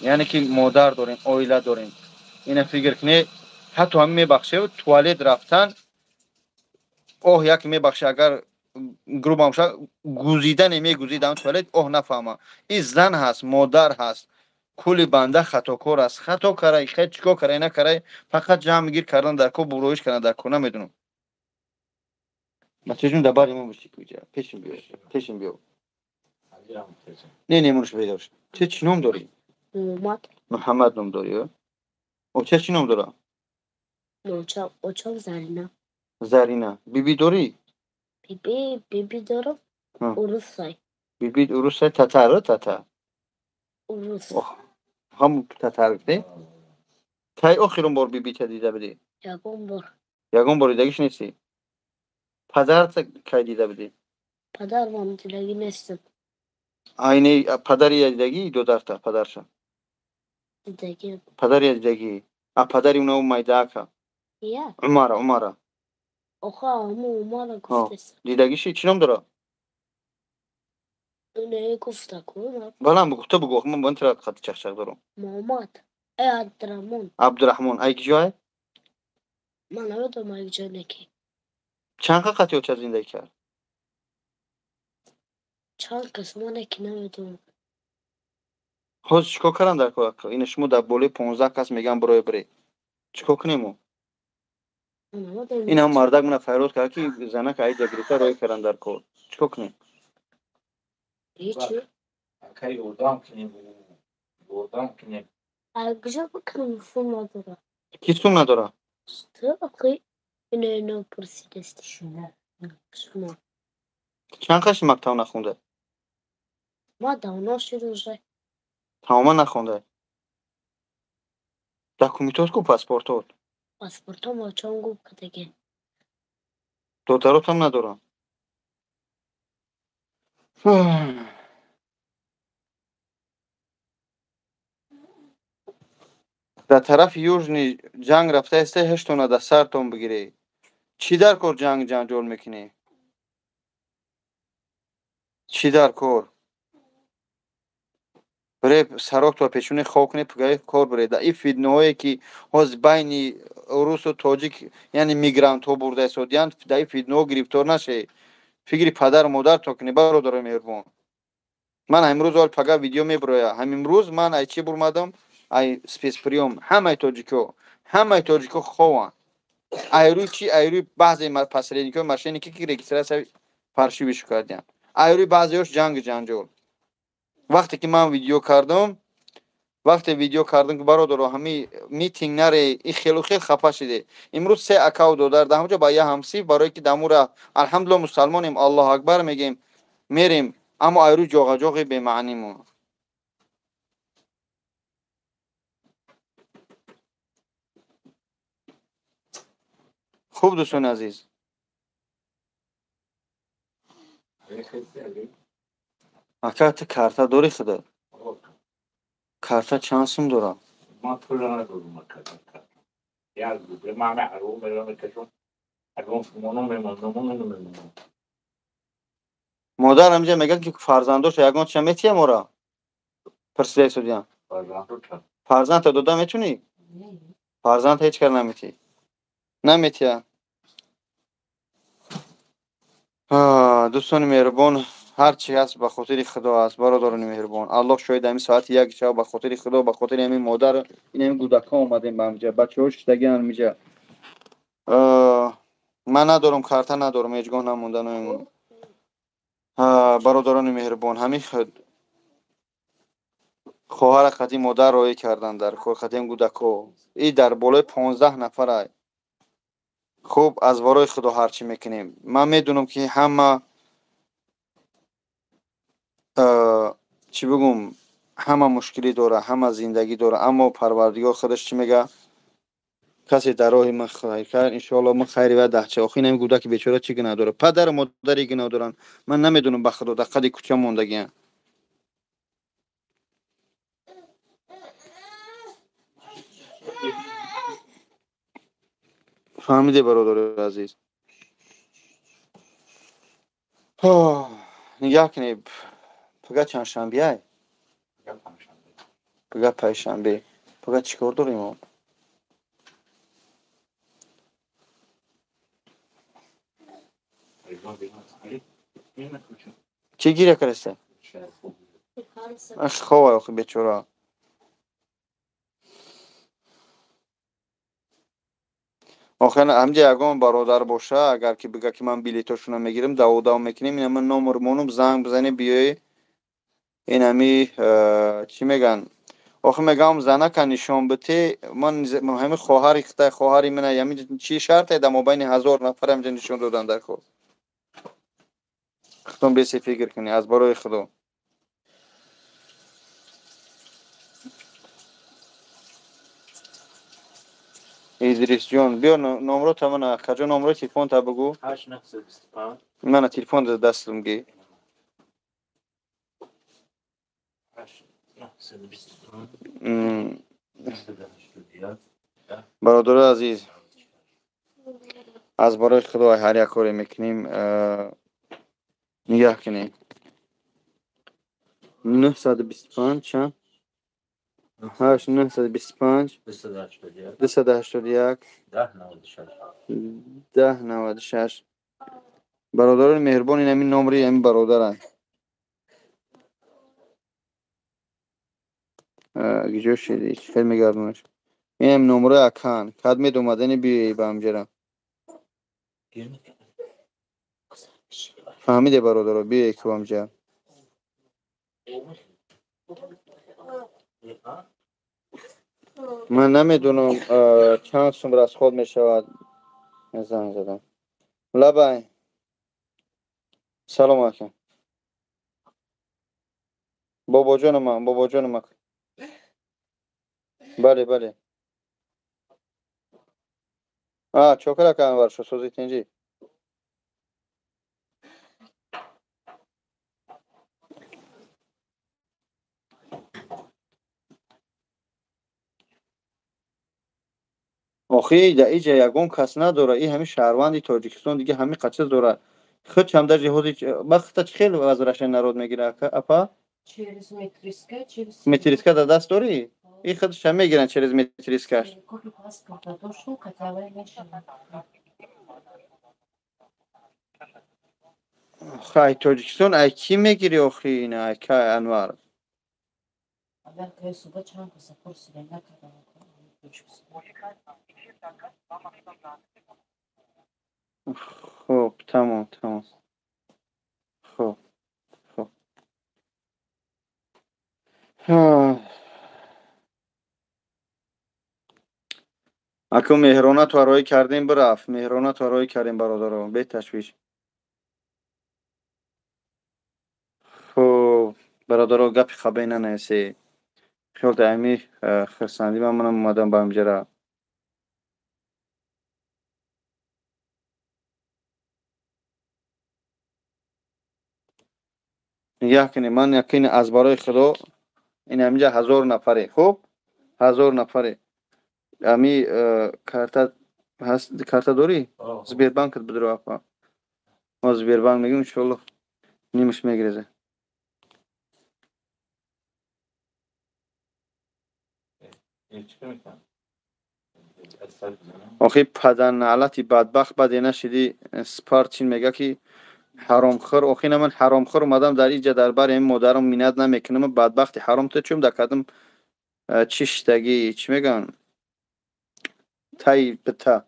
[SPEAKER 1] یعنی که مادر داریم عائله داریم. اینا فکر کنه حتی هم میبخشه توالت رفتن اوه یک میبخشه اگر گروه همشه گوزیدن میگوزیدن توالت اوه نفهمه این زن هست مادر هست کلی بنده خطاکار است. خطا کرای خیلی چیکار کرای نکرای فقط جمع گیر کردن در کو برویش کردن در کو نمیدونم. بچه جون دباری ما بشی کجا پیشم بیا نه منوش بیدارش. چه نام داری؟ محمد نام داری؟ او چه نام داره؟
[SPEAKER 4] اوچاق
[SPEAKER 1] زرینا. بیبی داری؟
[SPEAKER 4] بیبی دارم اوروسای
[SPEAKER 1] بیبی اوروسای تتر
[SPEAKER 4] اوروس
[SPEAKER 1] هم تتر بده؟ تای آخرین بار بیبی تا دیده بدی؟ یکم بار دیدگیش نیستی؟ پدرت کی دیده بدی؟
[SPEAKER 4] پدر من دیدگی نیستم.
[SPEAKER 1] aynı پدری دیدگی دو درتا پدرشا
[SPEAKER 4] دیدگی
[SPEAKER 1] پدری دیدگی پدری اونو مایداکا
[SPEAKER 4] یا
[SPEAKER 1] عمره
[SPEAKER 4] آخه همون عمر گفته
[SPEAKER 1] دیدگیشی چی نام داره؟
[SPEAKER 4] اونه گفته کنم
[SPEAKER 1] بله بگو بگو من بانت را خط چخچخ دارم.
[SPEAKER 4] محمد عبدالرحمن
[SPEAKER 1] عبدالرحمن ای کجای؟
[SPEAKER 4] من نمیدونم ای کجای نکی
[SPEAKER 1] چند قطعی اوچه زندگی کرد؟
[SPEAKER 4] چند کس من نکی نمیدونم.
[SPEAKER 1] حاضر چکو کردن در که این شما در بوله 15 کس میگن برای بری چکو کنیمو؟ این هم مردک من فیروز کرد که زنه که ای جگریتا روی کردن در که چکو کنیم؟
[SPEAKER 4] هیچی؟
[SPEAKER 2] اکایی اردام کنیم
[SPEAKER 4] اگه بکنم فون نداره
[SPEAKER 1] کیس کن نداره؟
[SPEAKER 4] تو اخی اینو پرسیدستی شما
[SPEAKER 1] چند قش مکتب نخونده؟
[SPEAKER 4] ما داناش روزه
[SPEAKER 1] تماما نخونده؟ دکومیتوت کو پاسپورتوت؟
[SPEAKER 4] پاسپورتم با چون گفت که دیگه
[SPEAKER 1] دخترات هم ندارم. در طرف یوژنی جنگ رفته است هشتونه در سرتون بگیری چی در کار جنگل میکنی؟ چی در کار؟ برای سراخت و پیشونی خاک کنی پگاه کار برای در این فیدنوهایی که از بین روس و تاجیک یعنی میگرانت ها برده سودیان در این فیدنوها گرفتار نشه. فکری پدر و مادر تا کنی برادر مهربان. من امروز حال پگاه ویدیو میبرویا هم امروز من ای چی برمادم ای سپیس پریوم همه تاجیکو خوان ایروی چی ایروی بعضی پسرینی که ماشینی که رگیستراسی فرشی بشو کردن ایروی بعضیش جنگل وقتی که من ویدیو کردم که برادر همین میتینگ نره این خیلی خفه شده. امروز 3 اکاونت دادر در همونجا با یه همسی برای که دمورا الحمدلله مسلمانیم الله اکبر میگیم میریم اما ایروی جوغ به معنی مون. خوب دوستان عزیز اکات کارتا داری خدا کارتا چند سوم داره؟
[SPEAKER 2] ما پول ندارم یا به من معروف میرم کشون اگه میمونم
[SPEAKER 1] مادر همینجا میگن که فرزنداش یگان چمیتیه مورا پرسیده سودیان فرزند تا داده میتونی؟ فرزند هیچ کار نمیتی؟ نمیتی؟ دوستان مهربان هر چی هست به خاطر خدا است برادران مهربان الله شاید همین ساعت یک شب به خاطر خدا به خاطر همین مادر این همین کودکان اومدیم به همینجا بچه‌ها شدگی همینجا من ندارم کارت ندارم هیچگاه نمونده نمیمونم برادران مهربان همین خواهر قدیم مادر رای کردن در خواهر قدیم کودکا این در بالای 15 نفر خوب از برای خدا هرچی میکنیم من میدونم که همه چی بگم همه مشکلی داره همه زندگی داره اما پروردگار خودش چی میگه کسی در راه من خیر کرد ان شاء الله من خیری و دهچه آخی نمی کودک بیچاره چی گناه داره پدر و مادری گناه دارن من نمیدونم به خدا دقیق کوچه موندگی فهمیده برادر عزیز نگاه کنی پگه چند شنبه ای پگه پنجشنبه پگه چیکار داریم ما چی گیره کرسته اخ خواه آخی بیچاره آخه همجا یگان برادر باشه اگر که بگه که من بلیتاشونو میگیرم دو میکنیم این من نامرمونم زنگ بزنی بیای این همی چی میگن آخه میگم زنه که نشان بده من همه خواهری من یعنی چی شرطه در مابین 1000 نفر همجا نشان دادن در خود خودتون بیسی فکر کنی از برای خدا ادریس جان بیا نمره تا من کجا نمره تلفن تا بگو
[SPEAKER 2] 8925
[SPEAKER 1] من تلفن دستم گی
[SPEAKER 2] 8925
[SPEAKER 1] برادر عزیز از برای خدا هر یک کاری میکنیم نگاه کنیم 925 چند 925 281 1096 برادران مهربان این همین نمره همین برادر گجا شدی خیلی میگردونش این هم نمره اکان کدمید اومدنی بیایی به همجرم فهمیده برادر بیایی که همجرم من نمیدونم چند سمر از خود میشود زنگ زدم لبای سلام علیکم بابا جان من بله بله چوکره که انور شو سوزی تنجی آخی در اینجا یگون کس نداره این همین شهروندی تاجیکستان دیگه همین قچه داره خود هم در جهازی وقت خیلی از رشن نرود میگیره اپا
[SPEAKER 3] چیز متریسکه چیز
[SPEAKER 1] متریسکا در دست داری؟ این خودش هم میگیرن چرز متریسکاش
[SPEAKER 3] کلی پاسپورت داشتم کتابه میشه
[SPEAKER 1] خواهی تاجیکستان ای کی میگیری آخی اینه ای که انوار
[SPEAKER 3] اول که صبح چند کسا پرسیدم نکردم
[SPEAKER 1] خب تمام خب اکو مهرانه تو رای کردیم برفت مهرانه تو رای کردیم برادران به تشویش خب برادران گپ خبه ننسی خیال دائمی خرسندی من اومدم با همجرا نگه کنی من یقین از برای خدا این همینجا 1000 نفره خب 1000 نفره امی کارت هست کارت داری زبیر بانکت بدرو اپا ما زبیر بانک میگیم ان شاء الله نیمش میگیره آخه پدر نعلتی بدبخت بعد نشدی سپار چین میگه که حرامخور. آخه نه من حرامخور اومدم در اینجا دربار این مادرم مینت نمیکنم بدبخت حرام تو چوم دکدم چیشتگی چی میگن تای بتا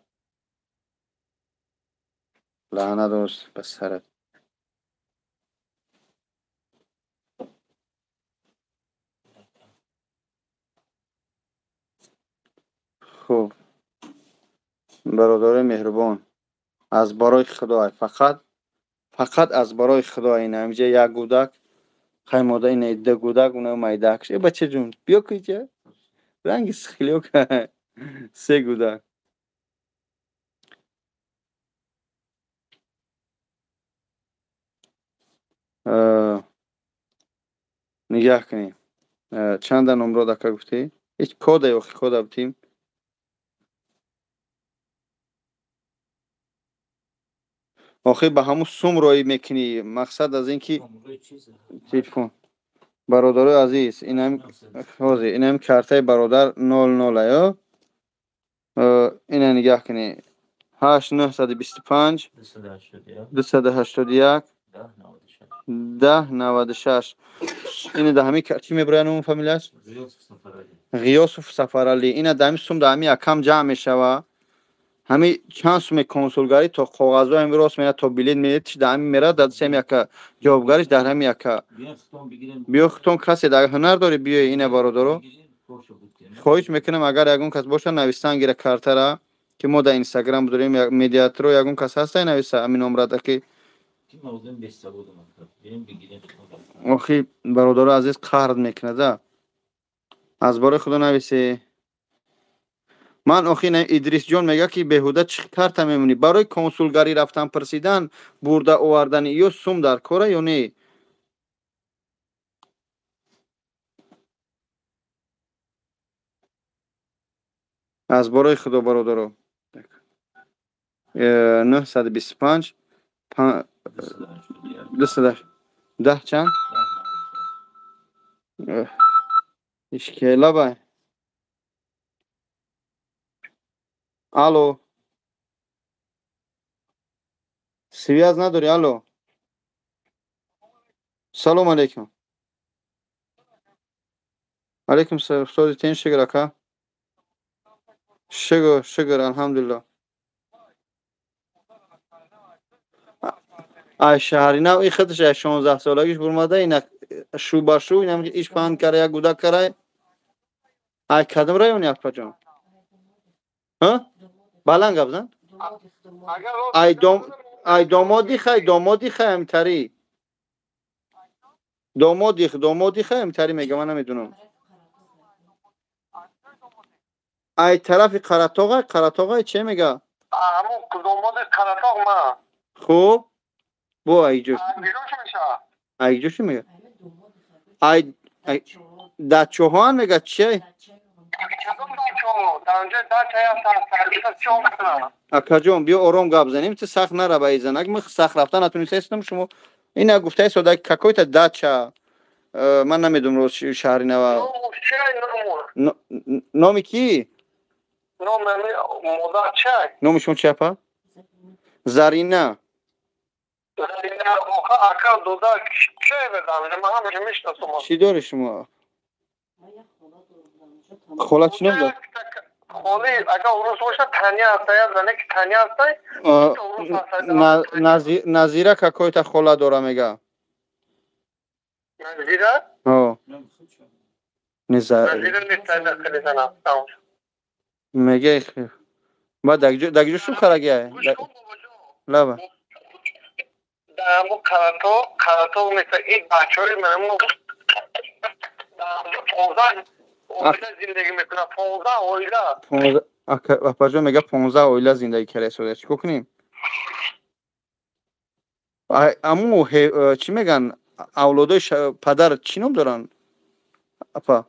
[SPEAKER 1] لعنت دوست به سرت. خوب برادر مهربان از برای خدای فقط از برای خدای این همینجا یک گودک خیلی ماده این ده گودک اونه مایدکش ای بچه جون بیا که رنگ سخیلیو که 3 گودک نگاه کنیم چند نمره دکه گفتی؟ هیچ کده یا کده بتیم آخه به همون سوم روی میکنی مقصد از این که تلفن برادر عزیز این هم کارتای برادر 00 یا این نگاه کنی 8925 281 1096 این ده همی چی میبرن اون فامیلیش غیاسوف سفرالی این ده همی سوم ده همی اکم جمع میشوه همی چند سوم کنسولگری تا کاغذها همی راست میاد تا بلیط میاد ده همی میره در سیم یک جوابگاریش در همی یک بیا ختم کسی در هنر داری بیا این برادرو خواهش میکنم اگر یگون کس باشه نویسن گیره کارت را که ما در اینستاگرام داریم میدیاتر رو یگون کس هسته نویسه همین نمره ده که آخی برادر عزیز قهر میکنه ده از برای خدا نویسی. من آخی ادریس جان میگه که بهوده چی کارت میمونی برای کنسولگری رفتن پرسیدن برده آوردن یا سوم در کاره یا نه از برای خدا برادرو 925 10 چند اشکیلا بای الو سویاز نداری الو سلام علیکم علیکم سلام استاد تین شکر اکا شکر الحمدلله ای شهری نو این خودش 16 سالگیش برماده این شو بر شو اینم ایش پاند کرده یک گودک کرده ای کدم رایونی اکا جان ها بلنگ ابزن ای دامادی خی امتری دامادی خی امتری میگه من نمیدونم ای طرف قرطاقه چه میگه
[SPEAKER 5] همون داماد قرطاق ما
[SPEAKER 1] خوب بو ای جوش میگه ای در چوهان میگه چه اکا جون بیا آرام گپ زنیم تو سخت نره به ایزن اگه سخت رفتن نتونی سیستم شما این گفته سودا کاکویت داچا من نمیدونم روز شهری نوا نامی کی نامشون چه پا زرینه چی داری شما خاله چی نمیدار
[SPEAKER 5] خاله اگه اون باشه تنیا هست زنه که تنیا هست
[SPEAKER 1] نظیره که کویت خاله داره میگه
[SPEAKER 5] نظیره
[SPEAKER 1] نظیره
[SPEAKER 5] نیست
[SPEAKER 1] میگه بعد دگجو شو کرگیه لبا
[SPEAKER 5] دامو کاراتو مثل این بچه‌ای منو اویلا زندگی میکنه 15 اویلا
[SPEAKER 1] اپاجو میگه 15 اویلا زندگی کرده سوده چی کنیم امو چی میگن اولادای پدر چی نام دارن اپا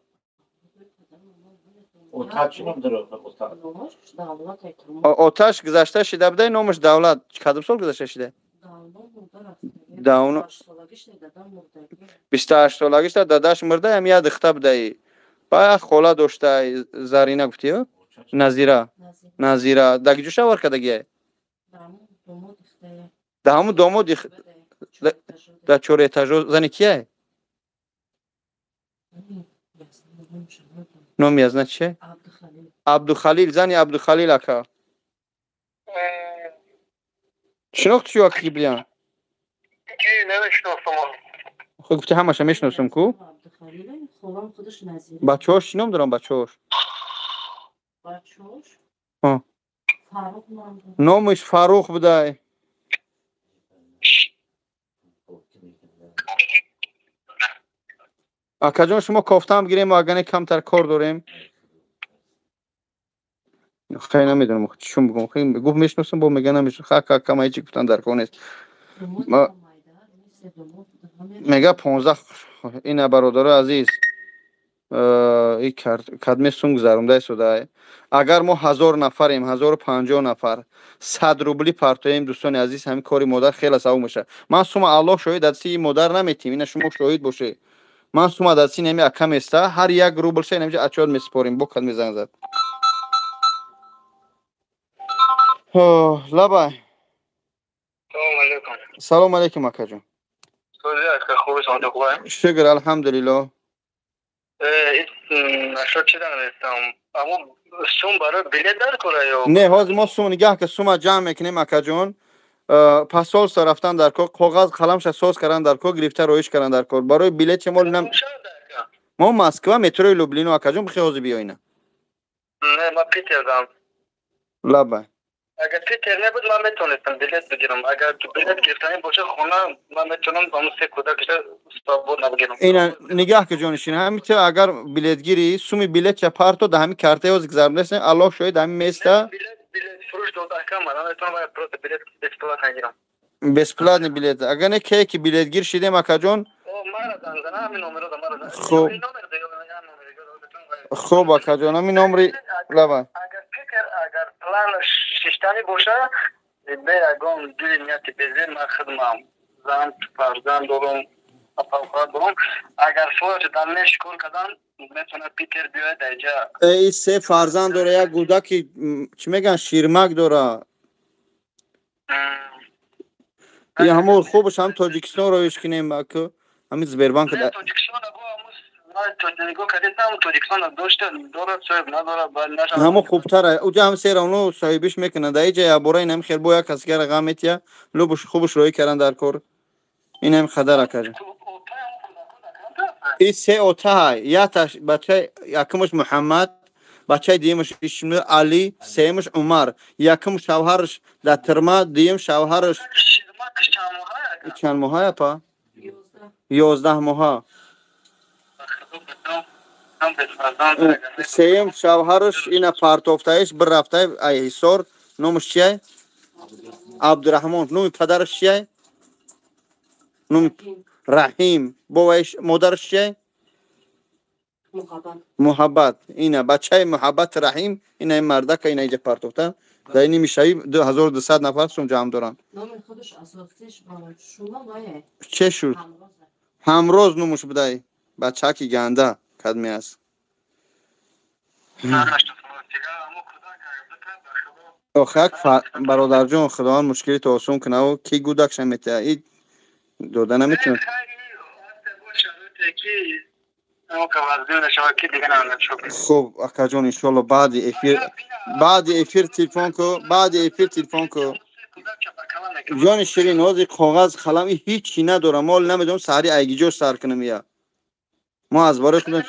[SPEAKER 1] آتش گذشته شده بده نامش دولت کدام سال گذشته شده 28 سالگیش داداش مرده هم یاد اخته بده با خولا داشته زرینه گفتی ها نظیره نظیره دگ جوشه ور کدگی ده همون داماد در چور اتاج زنی کیه نام یزنه چیه عبدالخلیل زنی عبدالخلیل اکا شناخت شو اکی بیان
[SPEAKER 5] کی نمیشناسم
[SPEAKER 1] خود گفتی همش میشناسم کو بچه‌هاش چی نام دارن بچه‌هاش ها نامش فاروق بوده اکا جان شما کافته هم گیریم و اگه کمتر کار داریم خیلی نمیدونم چون بگم خیلی گفت میشناسم با میگه نمیشناسم خیلی کم هیچی گفتن در کار نیست میگه 15 این برادر عزیز این کدمی سون گذرونده شده اگر ما 1000 نفریم 1050 نفر 100 روبلی پرتویم دوستان عزیز همین کاری مادر خیلی ساو میشه من سوم الله شاهد دستی مادر نمیتیم اینا شما شاهد باشه من سوم دستی نمی اکم است هر یک روبل شه نمیشه اچاد میسپاریم با کدمی زنگ زد لبا
[SPEAKER 5] سلام علیکم
[SPEAKER 1] سلام علیکم اکا جان
[SPEAKER 5] خوبی سلامت خوبه
[SPEAKER 1] شکر الحمدلله
[SPEAKER 5] نشد چی دانستم اما سوم برای بلیت در کنه یا
[SPEAKER 1] نه حاضر ما سوم نگاه که سوم جمع میکنیم اکا جان پاسال سر رفتن در کار کاغذ قلمش ساز کردن در کار گرفته رویش کردن در کار برای بلیت چه مال نم ما مسکو مترو لوبلینو اکا جان بخی حاضر بیاینه
[SPEAKER 5] نه ما پیتر دارم
[SPEAKER 1] لبا
[SPEAKER 5] اگر پیتر نبود من میتونستم بلیت بگیرم اگر تو بلیت گرفتنی باشه خونه من میتونم با اون سه کودکش استابود نبگیرم
[SPEAKER 1] اینا نگاه که جانشین همیته اگر بلیت گیری سومی بلیت چه پارتو ده همی کارت یوز گذارنده الله شاید همین میسته
[SPEAKER 5] بلیت فروش دو تا من میتونم پروت بلیت بسپلات نگیرم
[SPEAKER 1] بسپلات نه بلیت اگر نه کی بلیت گیر شده اکا جان خوب خوب اکا جان همین نمره لبا
[SPEAKER 5] اگر پلان ششتانی باشه به اگم دوی نیاتی بزیر من خدمم زن فرزند دارم اپاوکار دارم اگر فوت دانش کن کدام میتونه پیتر بیاید اینجا
[SPEAKER 1] ای سه فرزند داره یک گودکی چی میگن شیرمک داره یا همون خوبش هم تاجیکستان رویش کنیم اکا همین زبربانک
[SPEAKER 5] تاجیکستان
[SPEAKER 1] همو خوبتره اوجا هم سیر اونو صاحبش میکنه در اینجا یا برای نمی خیر بویا کسی که رقم میتیا لوبش خوبش روی کردن در کار این هم خدر اکر این سه اوته های یا تاش بچه یکمش محمد بچه دیمش اسمش علی سیمش عمر یکم شوهرش در ترما دیم شوهرش چند ماه پا 11 ماه سیم شوهرش این پارتوفتایش بر رفته ایسور نومش چیه عبدالرحمن نوم پدرش چیه نوم رحیم بویش مادرش چیه محبت اینه بچه محبت رحیم اینه مرده که اینه اینجا پارتوفته در اینی میشه 2200 نفر سوم جمع دارن
[SPEAKER 3] نام خودش اساسیش شما مایه
[SPEAKER 1] چه شد همروز نومش بده بچه که گنده کدمی است آخه برادر جان خدا مشکلی تو آسون کنه و کی گودکش میته این دوده نمیتونه خب اکا جان انشالله بعد افیر تلفن کو جان شیرین حاضر کاغذ قلم هیچی نداره مال نمیدونم سری ایگیجو سر کنم یا ما از باره خودم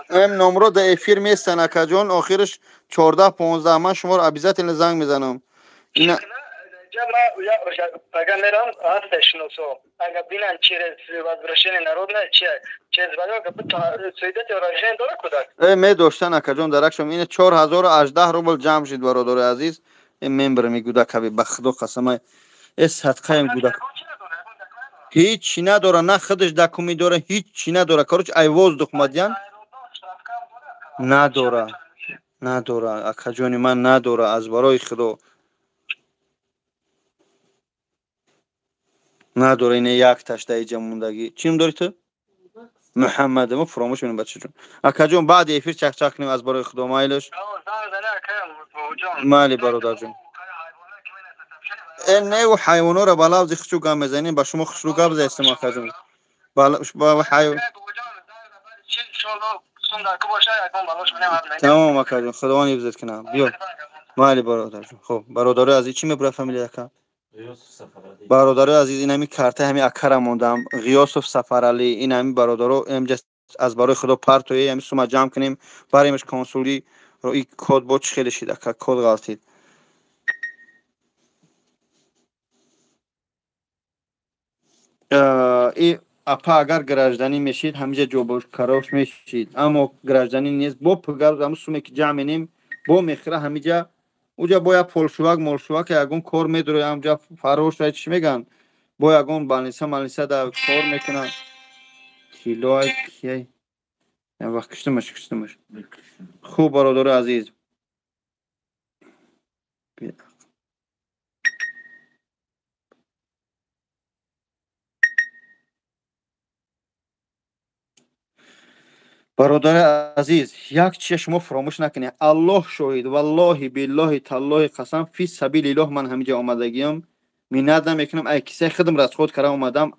[SPEAKER 1] ام نمره در افیر میستن اکا جان آخرش 14 15 من شما رو عبیزت این زنگ میزنم اینا
[SPEAKER 5] اگر میرم هستش نوسو اگر بینن چیز وزرشین نرود نه چیز باید که سویدت راجین داره کدک
[SPEAKER 1] می داشتن اکا جان درکشم این 4018 روبل جمع شد برادر عزیز این ممبر میگوده که بخدا قسمه این صدقه این گوده هیچ چی نداره نه خودش دکومی داره هیچ چی نداره کارش ایواز دخمدیان نداره اکا جان من نداره از برای خدا نداره اینه یک تشته ایجا موندگی چیم داری تو؟ محمد ما فراموش کنیم بچه جون. اکا جون بعد افیر چک چک کنیم از برای خدا مایلش. مالی برادر جون. این نه و حیوانو را بالا زی خشو گام بزنیم با شما خشو گام بزنیم اکا جون. بالا با حیوان. تمام اکا جون خداوند حفظت کنه. بیا. مالی برادر جون. خب برادر عزیز چی میبره فامیلی اکا؟ برادر عزیز این همی کارت همی اکرم موندم غیاث سفرعلی این همی برادرو امجا از برای خدا پارتوی همی سوما جمع کنیم برایمش کنسولی رو این کد بود خیلی شده که کد غلطید این اپا اگر گراجدانی میشید همینجا جوبوش کاروش میشید اما گراجدانی نیست با پگر همون سومی که جمع نیم با میخره همینجا اوجا باید پولشواک مولشواک یگون کار میداره همونجا فروش را چی میگن با یگون بالنیسا در کار میکنن کیلوی کیه وقت کشتمش خوب برادر عزیز برادر عزیز یک چیز شما فراموش نکنید الله شاهد والله بالله تالله قسم فی سبیل الله من همینجا آمدگیم مینت نمیکنم ای کسی خودم را از خود کردم اومدم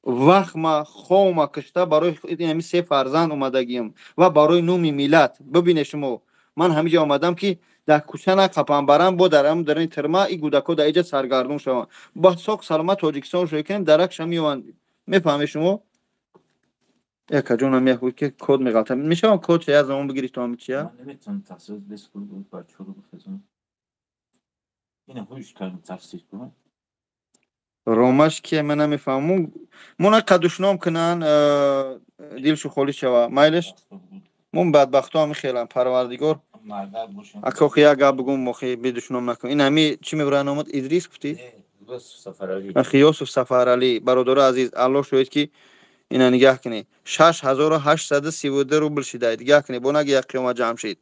[SPEAKER 1] وقت ما خوما کشته برای همین سه فرزند اومدگیم و برای نومی ملت ببینید شما من همینجا آمدم که در کوچه نقپم برم با درم در این ترما ای گودکو در اینجا سرگردون شوم با ساق سلامت تاجیکستان شو کنیم درکش میوان میفهمید شما یک جونم یک بود که کد میگفتم میشه کد چه از اون بگیری تو هم چیه
[SPEAKER 2] من نمیتونم تفسیر بسکول بود بچه رو بخزم اینه هوش کردم تفسیر کنم
[SPEAKER 1] رومش که من نمیفهمم مونا قدوشنام کنن دیلشو خالی شوه مایلش من بدبختا هم خیلی پروردگار اکو خیا گاب بگم مخی بدوشنام نکن این همی چی میبرن اومد ادریس گفتی خیاس سفرعلی برادر عزیز الله شاهد که اینا نگاه کنی 6832 روبل شده نگاه کنی بو نگه یک قیمت جمع شد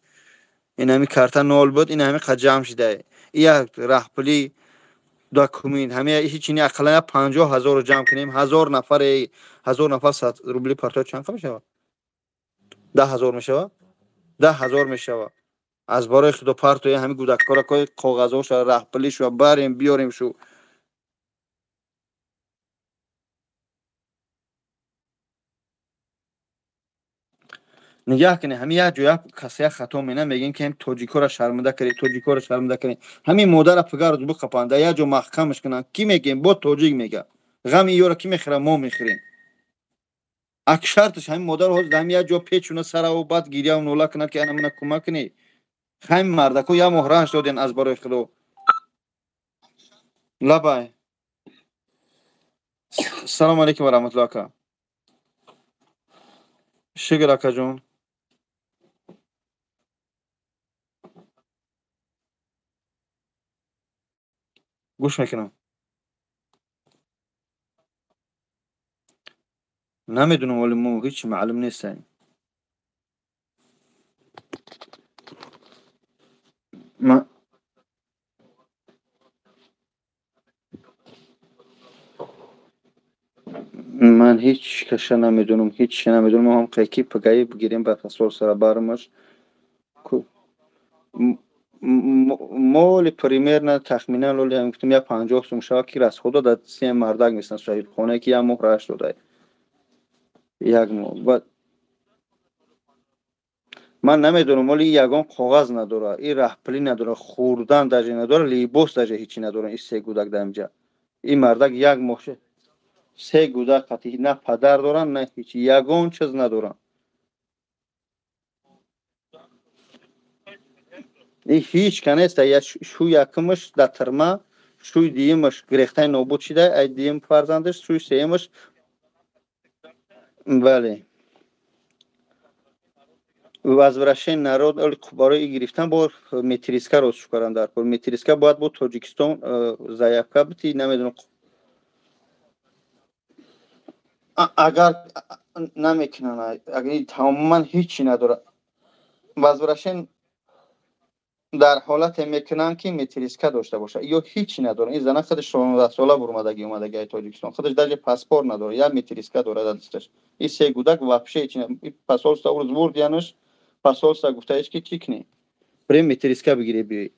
[SPEAKER 1] این همی کارت نول بود این همی قد جمع شده یک رهپلی داکومین همه هیچ چینی اقلا 50000 رو جمع کنیم 1000 نفر 100 روبلی پارتا چند خب میشه 10000 میشه 10000 میشه از برای خدا پارتو همین گودکارا کوی کاغذاش رهپلیش و بریم بیاریم شو نگاه کنی همین یک جویا کسی خطا مینه میگین که هم توجیکو را شرمنده کردی همین مادر پگار رو بخپانده یا جو محکمش کنن کی میگیم با توجیک میگه غم یورا کی میخره ما میخریم اکشرتش همین مادر هست دم یا جو پیچونه سر و بعد گیریه و نولا کنه که انا من کمک کنی همین مردکو یا مهرانش دادین از برای خدا لبای سلام علیکم و رحمت الله کا شکر اکا جون گوش میکنم نمیدونم ولی مو هیچ معلوم نیست من هیچ کشه نمیدونم ما هم قیکی پگایی بگیریم به فصل سر برمش مال پریمیر نه تخمینا لولی هم گفتم یا 50 سوم شاکی از خدا در سی مردک میسن شهید خونه که یا مهرش داده یک مو من نمیدونم ولی یگان کاغذ نداره این رهپلی نداره خوردن درجه نداره لیباس درجه هیچی نداره این سه گودک دمجا این مردک یک مخشه سه گودک قطعی نه پدر دارن نه هیچی یگان چیز ندارن این هیچ کنیست یا شو یکمش در ترما شوی دیمش گریخته نابود شده ای دیم فرزندش شوی سیمش بله و از ورشین نرود برای گرفتن با متریسکا رو شکران در کل متریسکا باید با تاجیکستان زایفکا بتی نمیدونم اگر نمیکنن اگر تماما هیچی نداره و از ورشین در حالت میکنم که متریسکا داشته باشه یا هیچی نداره. این زن خودش 16 ساله اومدگی تاجیکستان، خودش در پاسپورت نداره یا متریسکا داره در دستش. این سه گودک واپشه هیچ نه. پاسپورت اول ورد یانش پاسپورت گفتهش که چیکنی بریم متریسکا بگیری بیای.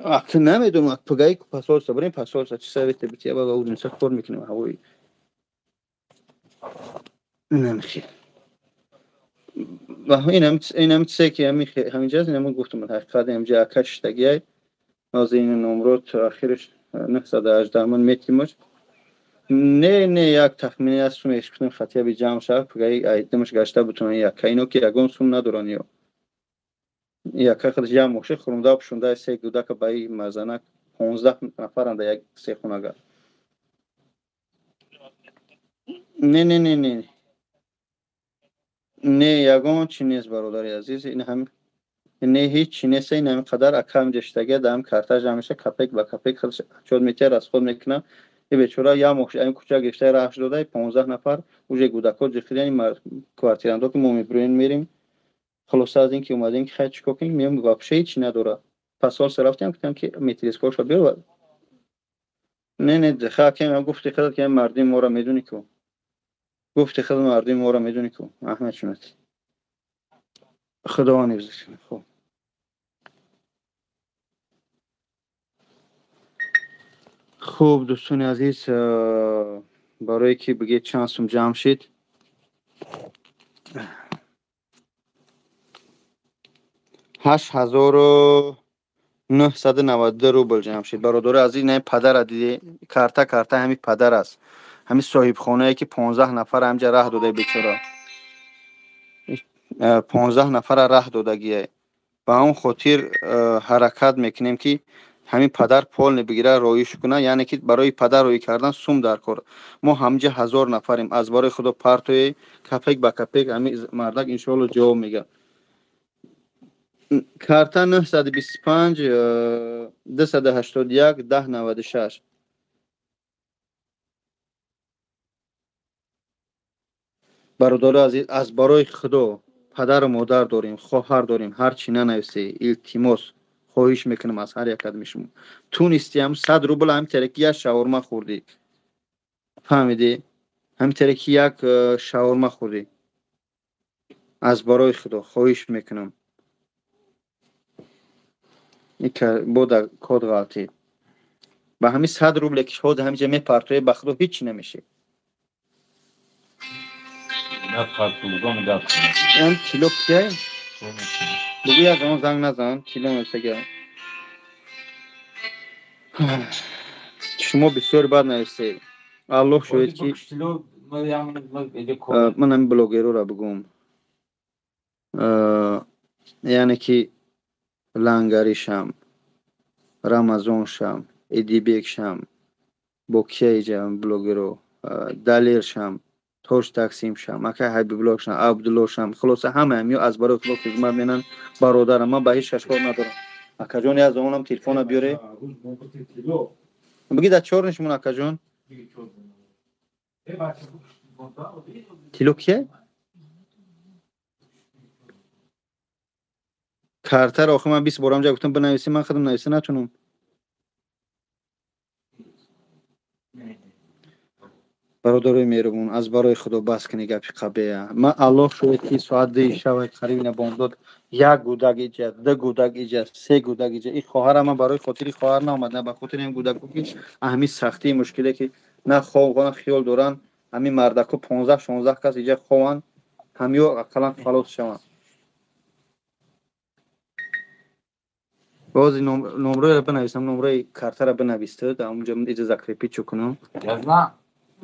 [SPEAKER 1] اک نمیدونم اک پگای پاسپورت بریم پاسپورت چه سویت بیتی با اون نسخ کار میکنیم هوایی نمیخواد. و اینم چه که همینجا اینم گفتم حقیقت اینجا کش تگیه از این نمرات آخرش 918 من میتیمش نه یک تخمینی از سوم اشکتون خطیه بی جمع شد پگای ایدمش گشته بتونه یک اینو که یگون سوم ندارن یک خودش جمع موشه خورمده بشونده سه گودک بای مزنک 15 نفرند در یک سه خونگاه. نه نه یگان چی نیست برادر عزیز. این هم نه هیچ چی نیست. این هم قدر اکم جشتگه دام کارتاج همیشه کپک با کپک خودش چود میتر از خود میکنه. این بیچاره یا مخش این کوچه گشته راهش داده 15 نفر اوج گودکو جخیدن کوارتیراندو که ما میبرین میریم خلاص از اینکه اومدیم که خیلی کوکینگ میام واپشه هیچ نداره. پس سال رفتم گفتم که متریسکو شو بیار. نه دخه که من گفت خودت که مردم ما را میدونی کو گفت خودت مردم ما را میدونی کو احمد شمت خدا نفزش. خب خوب دوستان عزیز برای که بگید چانسم جمع شد 8992 روبل جمع شد. برادر عزیز نه پدر دیدی کارتا همین پدر است. همین صاحب خانه ای که 15 نفر همجا راه داده بیچاره 15 نفر راه دادگیه. با اون خاطر حرکت میکنیم که همین پدر پول نبگیره رویش کنه. یعنی که برای پدر روی کردن سوم در کار. ما همجا 1000 نفریم از برای خدا پارتوی کپک با کپک همین مردک انشالله جواب میگه. کارتا 925 281 1096. برادر عزیز از برای خدا پدر و مادر داریم خواهر داریم هر چی ننویسی التماس خواهش میکنم از هر یک آدم شما تونستیم 100 روبل هم ترکی یک شاورما خوردی فهمیدی هم ترکی یک شاورما خوردی از برای خدا خواهش میکنم این بود کد غلطی با همین 100 روبل که خود همینجا میپرتوی بخدا هیچ نمیشه.
[SPEAKER 2] نه پرتوگان داد
[SPEAKER 1] این کیلو که بگو یک اون زنگ نزن کیلو میشه. شما بسیار بد نویسید. الله شاید که من هم بلوگرو را بگم یعنی که لنگری شم رمضان شم ادیبیک شم بوکیه جم بلوگرو دلیر شم توش تقسیم شم اکه حبیب بلوگ شم عبدالله شم خلاصه همه همیو از برای خدا خدمت مینن برادرم. من به هیچ کار ندارم. اکا جانی از اونم تلفن بیاره بگید از چهار نشمون اکا جان کیلو کیه؟ کارتر آخه من 20 بارم جا گفتم بنویسی من خودم نویسی نتونم. برادرای مهربون از برای خدا بس کنی گپ قبه. من الله شاید که ساعت 2 شب قریب اینا بامداد یک گودک ایجا دو گودک ایجا سه گودک ایجا. این خواهر من برای خاطر خواهر نامد نه به خاطر این گودک که همین سختی مشکلی که نه خواب خیال دوران همین مردکو 15 16 کس ایجا خوان همیو اقلا خلاص شوند. بازی نمره را بنویسم نمره کارت را بنویسته در اونجا من اجازه کریپیچ کنم.
[SPEAKER 2] یازنا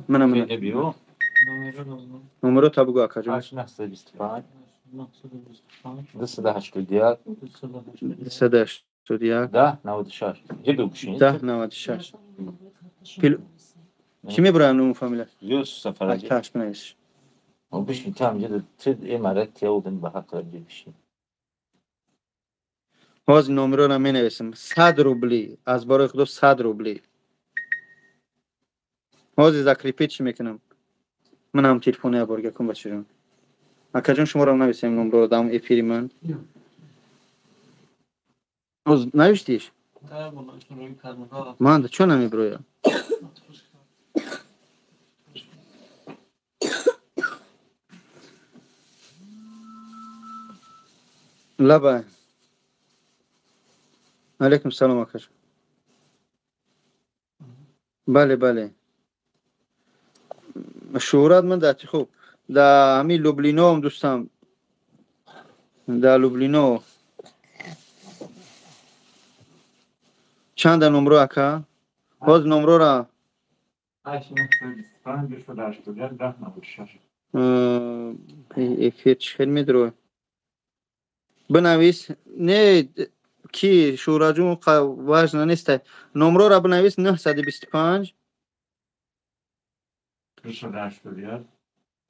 [SPEAKER 1] من
[SPEAKER 2] بیو
[SPEAKER 1] نمره تا بگو اکا جان
[SPEAKER 2] 825 281
[SPEAKER 1] 281
[SPEAKER 2] 1096 جدو بشین
[SPEAKER 1] 1096 چی میبرن اون فامیله؟
[SPEAKER 2] یوس سفرجی
[SPEAKER 1] تاش بنویس
[SPEAKER 2] و بشین تام جدو تد امارت یودن به حق رجی بشین.
[SPEAKER 1] باز نمره را می نویسم 100 روبلی از برای خدا 100 روبلی. باز ذکر پیچ میکنم من هم تلفن برگه کن بچه جون اکا جان شما رو نویسیم نمره رو دام افیری من از نوشتیش من ده چون نمی برویا لبا علیکم سلام اکا جان بله بله شهرت من داتی خوب دا همی لوبلینو هم دوستم دا لوبلینو چند نمره اکا باز نمره را افیر چخیر میدرو بنویس نه کی شورا جون وزن نیست نمره را بنویس 925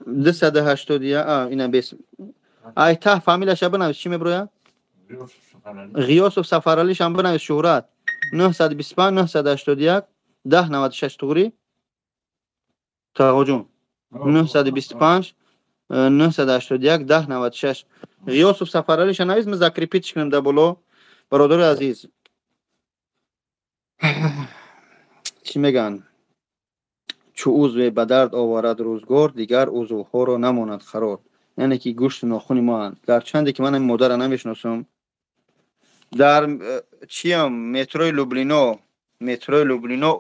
[SPEAKER 1] 280 اینا بیس ای ته فامیلش بنویس چی میبرویا غیاس و سفرالیش هم بنویس شهرت 925 981 1096 توری تا جون 925 981 1096 غیاس و سفرالیش نویس مذاکره پیچ کنم در بالا برادر عزیز چی میگن چو عضو به درد آورد روزگار دیگر عضوها رو نماند قرار یعنی که گوشت ناخونی ما گرچنده که من این مادر رو نمیشناسم در چیم متروی لوبلینو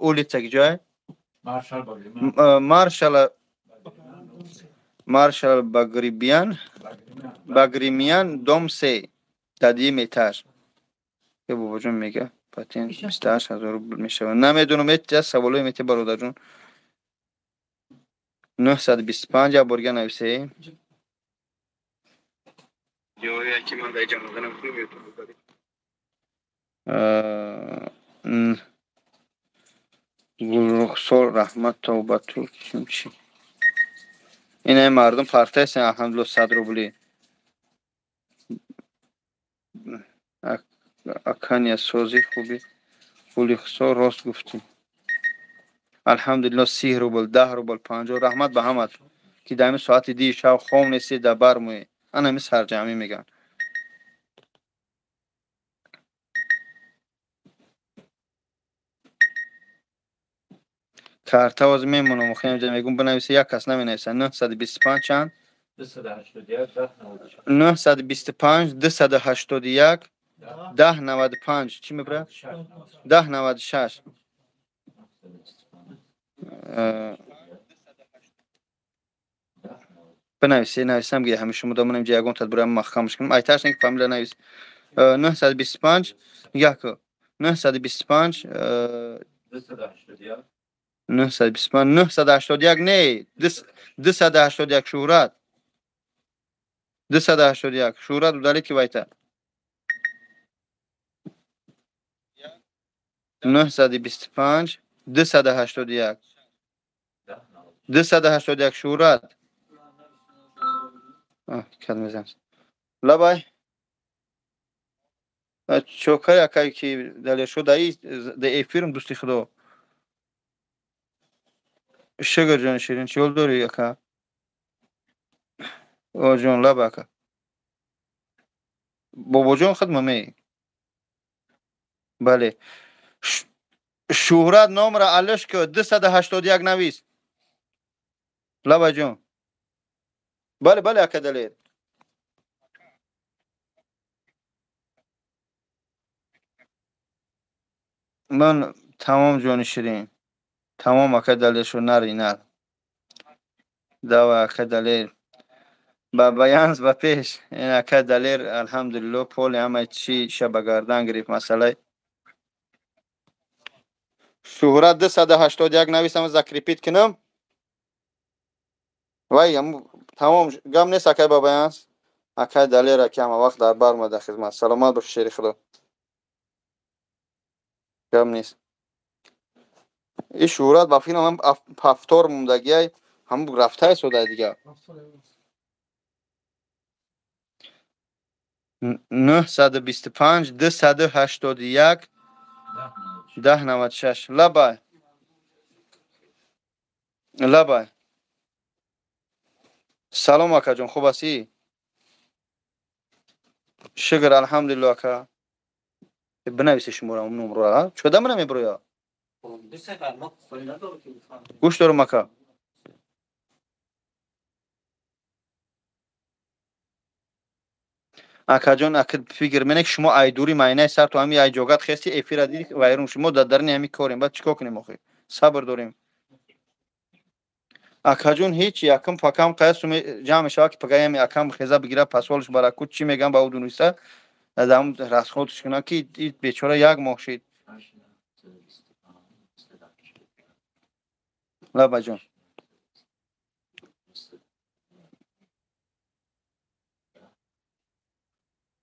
[SPEAKER 1] اولیتsa جای مارشال باگریمیان دوم 3 تدیه ایتاژ که بابا جون میگه پاتین 28000 روبل میشه نمیدونم ایت سوالای میته برادر جون 925 برگه نویسه یا یکی من در جمع گلرخسار رحمت توبتو چی اینه مردم پرته هستن الحمدلله 100 روبلی اکانیا سوزی خوبی گلرخسار راست گفتیم الحمدلله 30 روبل 10 روبل 50 رحمت به همت که دمی ساعت دی شب خوم نیستی در برموی انا می سرجمی میگن کارتا از میمونم خیلی جا میگم بنویسی یک کس نمینویسه 925 چند 925 281 1095 چی میبره 1096 بنویسی نویسم گیه همیشه مدامونم جایگون تدبرم مخکمش کنم ایتاش اینک فامیلا نویس 925 یک 925 981 نه 281 شهرت 281 شهرت داری که وایتا 925 281 281 شهرت کلمه زن لبای چوکای اکایی که دلی شد ای فیلم دوستی خدا شگر جان شیرین چیول داری اکا او جان لب اکا بابا جان خدمه بله شهرت نام را علش که 281 نویس لبا جان بله بله اکا دلی من تمام جان شیرین تمام اکا دلیشو نری نر دوا اکا دلی با بیانز با پیش این اکا دلیر الحمدلله پول همه چی شب گردن گرفت مسئله شهرت 281 نویسم ذکر کنم وای تمام گم نیست اکا با بیانز اکا دلیر که همه وقت در بر مده خدمت سلامت باش شیر خدا گم نیست این شهرت با فیلم هم هفتار موندگی هم رفته سوده دیگه 925 281 1096 لبای سلام اکا جان خوب هستی شکر الحمدلله که بنویسی شماره نمره را شده منم برویا گوش دارم مکا اکا جان اکا فکر منه که شما ایدوری ماینه سر تو همی ایجاگت خستی افیر دیدی وایرون شما درنی همی کاریم بعد چیکار کنیم آخه صبر داریم اکا جون هیچ یکم پکم قیس جمع شاه که پگایم یکم خیزه بگیره پسوالش برای کود چی میگم با او دونیسته ادام رسخوتش کنه که بیچاره یک ماه شید لبا جان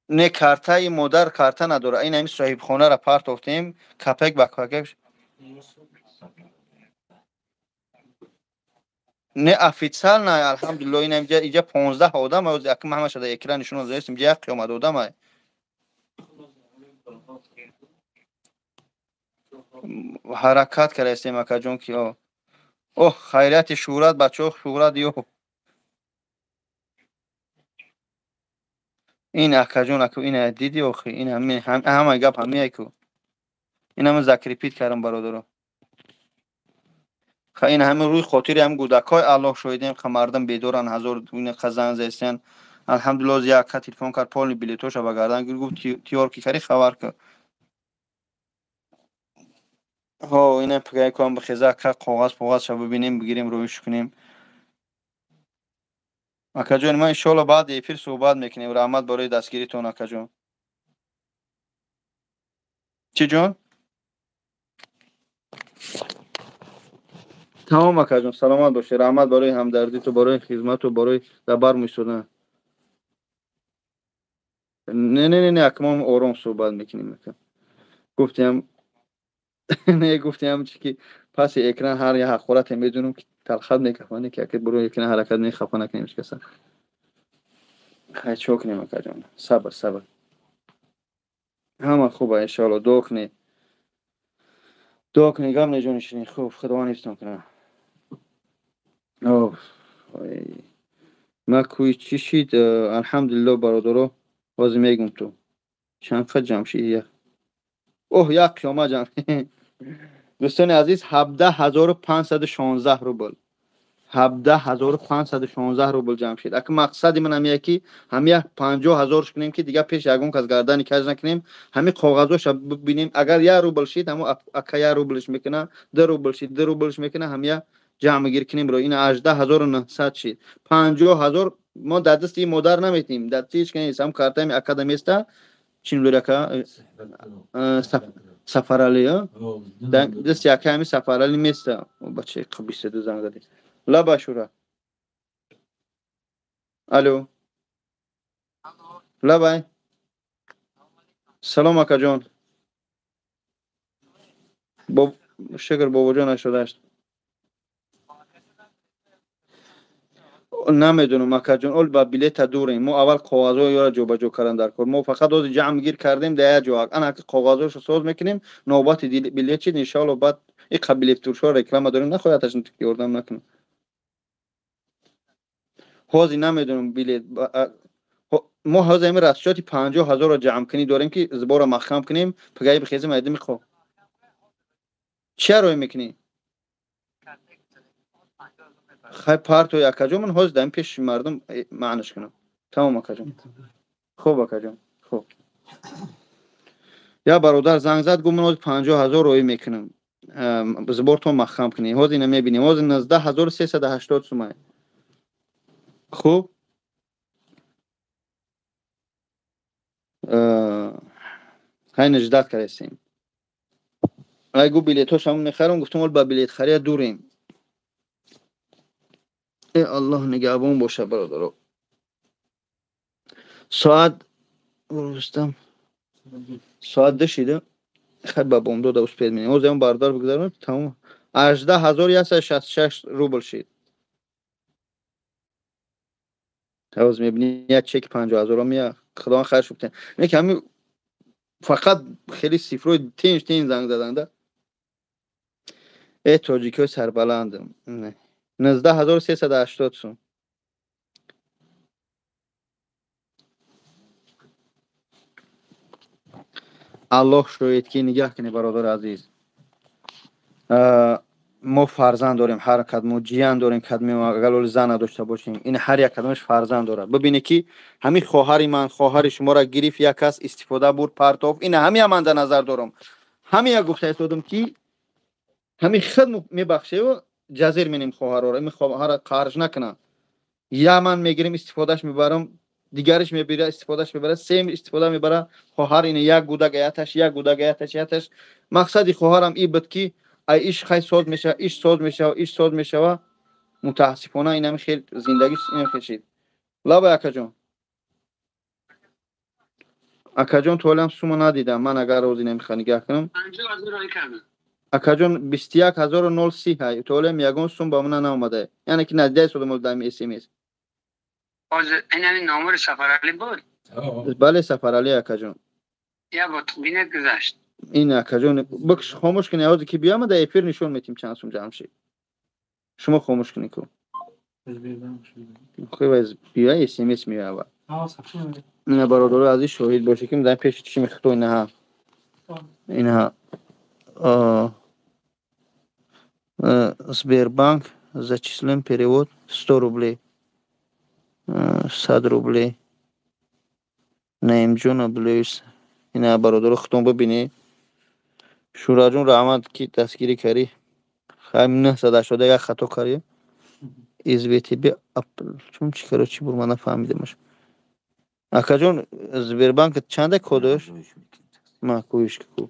[SPEAKER 1] نه کارتای مادر کارتا نداره این همین صاحب خانه را پارت افتیم کپک با کپک نه افیتسال نه الحمدلله این اینجا 15 آدم از یکم همه شده اکران نشون دادیم اینجا یک قیامت آدم حرکت کرده است مکا جون که اوه خیریت شهرت بچه شهرت یو این اکا جون اکو این دیدی اخی این همه گپ همه کو این همه ذکر پیت کردم برادر خ این همه روی خاطر هم گودکای الله شویدیم خ مردم بیدارن هزار این خزان زستن الحمدلله زیا کا تلفن کار پول بلیتوش با گردن گفت تیور کی کاری خبر که ها اینا پگای کوم بخزا کا کاغذ شب ببینیم بگیریم رویش کنیم اکا جون ما ان شاء الله بعد افیر صحبت میکنیم رحمت برای دستگیری تون اکا جون چی جون تمام اکا جون سلامت باشه رحمت برای همدردی تو برای خدمت و برای دبر میشدن نه اکمام آرام صحبت میکنیم گفتم نه گفتم چی که پس اکران هر یه حقورت میدونم که تلخت میکفانه که برو اکران حرکت نه خفه نکنیم کسا خیلی چوک نیم اکا جان صبر همه خوبه انشالله دو کنی گم نجونشنی خوب خدا نیستم کنه اوه ما کوی چی شید الحمدلله برادرو بازی میگم تو چند خد جمشید اوه یک شما جان دوستان عزیز 17516 روبل 17516 روبل جمع شد اگه مقصد من هم یکی همه 50000 کنیم که دیگه پیش یگون کس گردن کج نکنیم همه کاغذاش ببینیم اگر 1 روبل شید همو اکا 1 روبلش میکنه 2 روبل شید 2 روبلش میکنه همه جمع گیر کنیم رو این 18900 شید 50000 ما در دست این مادر نمیتیم در تیش کنیم هم کارتای اکادمیستا چین لورکا سفرالی ها دست یکی همی سفرالی میسته بچه قبیسته دو زنگ دادی لبا شورا الو لبای سلام اکا جان شکر بابا جان شدهشت نمیدونم اکا جان اول با بلیت دوریم ما اول کاغذها یا جو با جو کردن در کار ما فقط از جمع گیر کردیم در جو انا کاغذاشو ساز میکنیم نوبت بلیت چید ان شاء الله بعد این قبیله فروشا رکلام داریم نخوادتش که اردم نکنم حاضی نمیدونم بلیت ما حاضر همین رسشاتی 50000 رو جمع کنی داریم که زبار مخم کنیم پگای بخیزم ایده میخوا چه روی میکنی خیلی پارتو اکا جون من حاضر دارم پیش مردم معنیش کنم تمام اکا جون خوب اکا جون خوب یا برادر زنگ زد گفت من 50000 روی میکنم زبار تو مخم کنی حاضر اینو میبینیم حاضر 19380 سومه خوب خیلی نجدت کردیم اگه بلیتاش هم میخرم گفتم ول با بلیت خرید دوریم ای الله نگهبان باشه برادر ساعت رستم ساعت دشیده خیلی با بوم دو اوس پید مینیم اون باردار بگذارم تمام 18166 روبل شید توز میبینی یک چک 50000 میاد خدا خیر شد نه که همین فقط خیلی صفرای تین زنگ زدنده ای تاجیکی سربلندم نه 19380 سوم аллоҳ шоҳид ки нигоҳ кунед бародари азиз, мо фарзанд дорем, ҳар кадмо ҷиян дорем, кадмо агалоли зан надошта бошем, ин ҳар як кадомаш фарзанд дорад. Бибинед ки ҳамин хоҳари ман, хоҳари шуморо гирифт як кас истифода бурд, партофт, ин ҳамия ман дар назар дорам. ҳамия гуфта истодам ки ҳамин хид мебахшеву ҷазир менем хоҳароро, ин хоҳара қарж накуна. Я ман мегирем истифодаш мебарам, дигариш мебира истифодаш мебара, сем истифода мебара, хоҳар ин як гудак аяташ, як гудак аяташ. мақсади хоҳарам ин буд ки ай иш хай соз мешава, иш соз мешава, иш соз мешава. мутаассифона ин ҳам хел зиндагиш ин хешид. лаба акаҷон. акаҷон толам сума надидам. Ман агар рози намехоҳам нигоҳ кунам. 50000 ой кардам. акаҷон 21030 ҳай. Толам ягон сум ба ман наомада. Яъне ки надида истодам дам SMS.
[SPEAKER 6] ҳозир ин ҳамин номери Сафарали буд?
[SPEAKER 1] бале Сафарали акаҷон.
[SPEAKER 6] Я бот бинет гузашт.
[SPEAKER 1] ин акаҷон бакш хомӯш кунед, ҳозир ки биёмада эфир нишон метим чанд сум ҷамъ шид. шумо хомӯш кунед ку. хӯб биё SMS меява. ина бародари азиз шоҳид бошед ки дар пеши чӣ мехто ина Сбербанк зачислен перевод 100 рублей. 100 рублей. Наимҷон Аблоис. ина бародари хутон бибинед. Шураҷон раҳмат ки дастгирӣ кардӣ. Ҳамин 980 як хато кардӣ. СВТБ чум чӣ кардо чӣ бур ман нафаҳмидамаш. акаҷон Сбербанк чанда кодаш? ма кӯиш ку.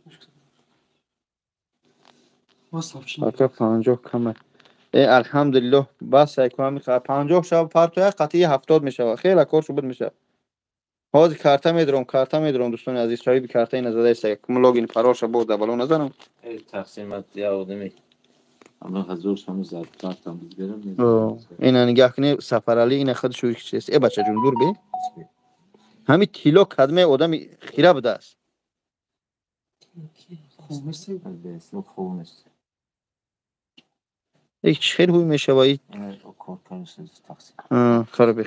[SPEAKER 1] ака 50 кама. алҳамдулиллоҳ бас айкам 50 шав парту як қатъи 70 мешава. хела кор шубуд мешава. ҳозир карта медорам дӯстони азиз, соҳиби карта ина зада ист. ки логин паролша бо да балон назанам.
[SPEAKER 2] тақсимат я одами ама ҳазор сом зад картам бигирам.
[SPEAKER 1] ина нигоҳ кунед Сафарали ина худ шӯй чист. бачаҷон дур бе. ҳамин тило кадме одами хира будааст. чӣ хел ҳуй мешава ин?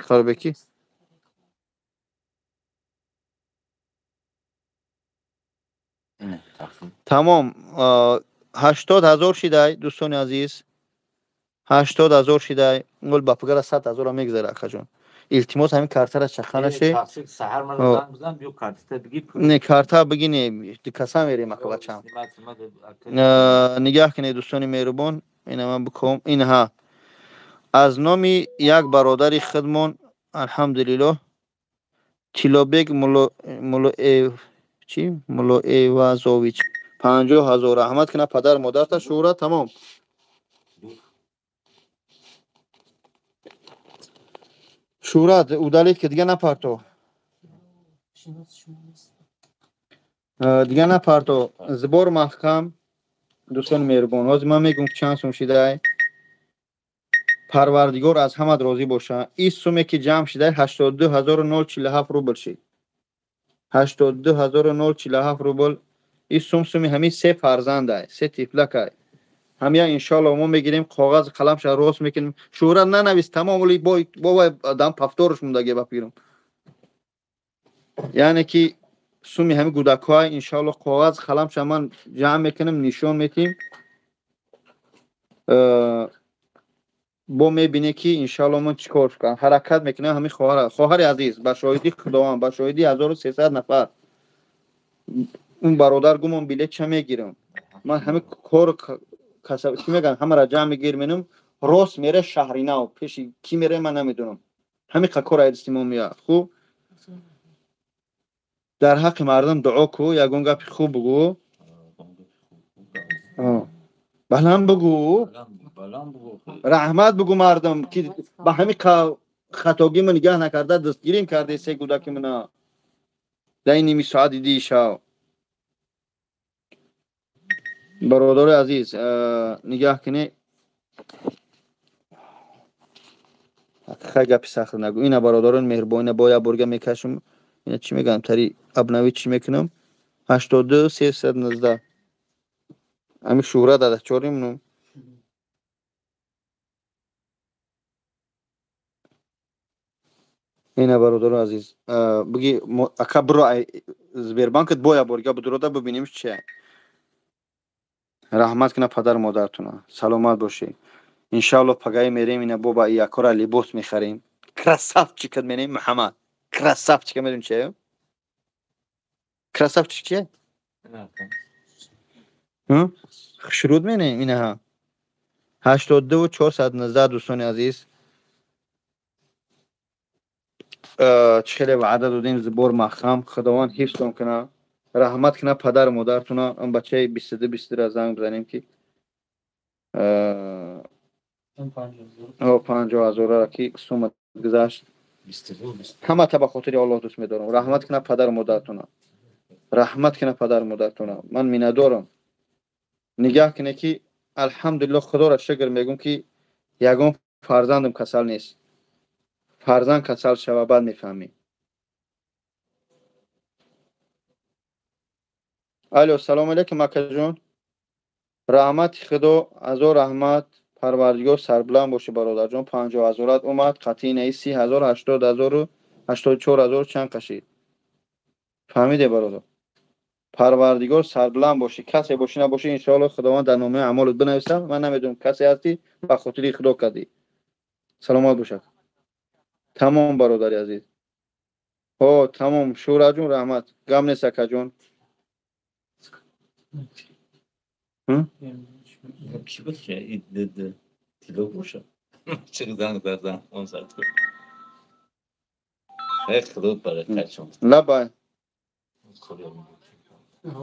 [SPEAKER 1] харбеки. тамом 80000 шидай дӯстони азиз. 80000 шидай. гол ба пагара 100000 мегзара акаҷон. илтимос ҳамин картара чаханаше.
[SPEAKER 2] саҳар ман бузам биё картата бигир.
[SPEAKER 1] не карта бигине дикаса мерем акабачам. нигоҳ кунед дӯстони меҳрубон. ина ман биком инҳа аз номи як бародари худмон алҳамдулиллоҳ Тилобек Мулоевазович 50000 раҳмат кунад падар модарта шуҳра тамом. шуҳрат удалед ки дига напарто. дига напарто. збор маҳкам дӯстони меҳрубон. ҳозир ман мегӯм чанд сум шидай. Парвардигор аз ҳамат розӣ боша. ин суме ки ҷамъ шидай 82047 рубл шид. 82047 рубл. ин суми ҳамин се фарзандай, се тифлакай. ҳамия иншоаллоҳ мо мегирем коғаз қаламша рост мекунем. шуҳра нанавист тамом ули бовай дам пафторш мундаге бапирам. яъне ки суми ҳамин гудакҳои иншоаллоҳ коғаз қаламша ман ҷамъ мекунем, нишон метим. бо мебине ки иншоаллоҳ ман чӣ кор кунам. ҳаракат мекунам ҳамин хоҳари азиз ба шоҳиди худованд, ба шоҳиди 1300 нафар. اون برادر گومون بلیتش میگیرم. من همه کار چی میگن همه را جمع میگیرم راست میره شهرینه و پیش کی میره من نمیدونم. همه کار استیمام میاد. خوب در حق مردم دعا کو یگون گپ خوب بگو. بلند بگو. رحمت بگو مردم که به همه خطاگی من نگاه نکرده دستگیریم کرده سه کودک من در این نیمی ساعت دیشب. برادر عزیز نگاه کنی خیلی گپی سخت نگو. اینا برادران مهربان باید برگه میکشم. اینا چی میگم تری ابنوی چی میکنم 82 319 همین شهرت داده چوریم نو اینا برادر عزیز بگی اکبر Sberbank'ت боя борга будурода бубинем чия. Rahmat kina padar modartuna. Salomat boshi. Inshaallah pagaye merem ina boba iyakora libos mikharim. Krasavchik menem Muhammad. Krasavchik medim chiye. Krasavchik chiye? شروط می نه اینه ها 82 و 419 دوستان عزیز چخیلی وعده دادیم زبور مخام خداوند حفظ کنه رحمت کنه پدر مادرتون اون بچه 22 23 زنگ بزنیم که 50,000 را که سومت گذاشت همه تا به خاطر الله دوست می‌دارم رحمت کنه پدر مادرتون رحمت کنه پدر مادرتون من می‌ندارم نگاه کنه که الحمدلله خدا را شکر میگم که یگان فرزندم کسل نیست فرزند کسل شوه بعد میفهمی الو سلام علیکم اکا جون رحمت خدا از رحمت پروردگار سربلند باشه برادر جون 50,000 اومد قطعی نه 30,000 80,000 و 84,000 چند کشید فهمیده برادر پروردگار سربلند باشه کسی باشه نباشه ان شاء الله خداوند در نامه اعمالت بنویسه من نمیدونم کسی هستی به خاطر خدا کردی سلامت باشه تمام برادر عزیز ها تمام شورا جون رحمت غم نیست اکا جون
[SPEAKER 2] کی باشه این تیلو باشه چه زنگ دادن اون ساعت خیلی خدا برکت شما
[SPEAKER 1] لبای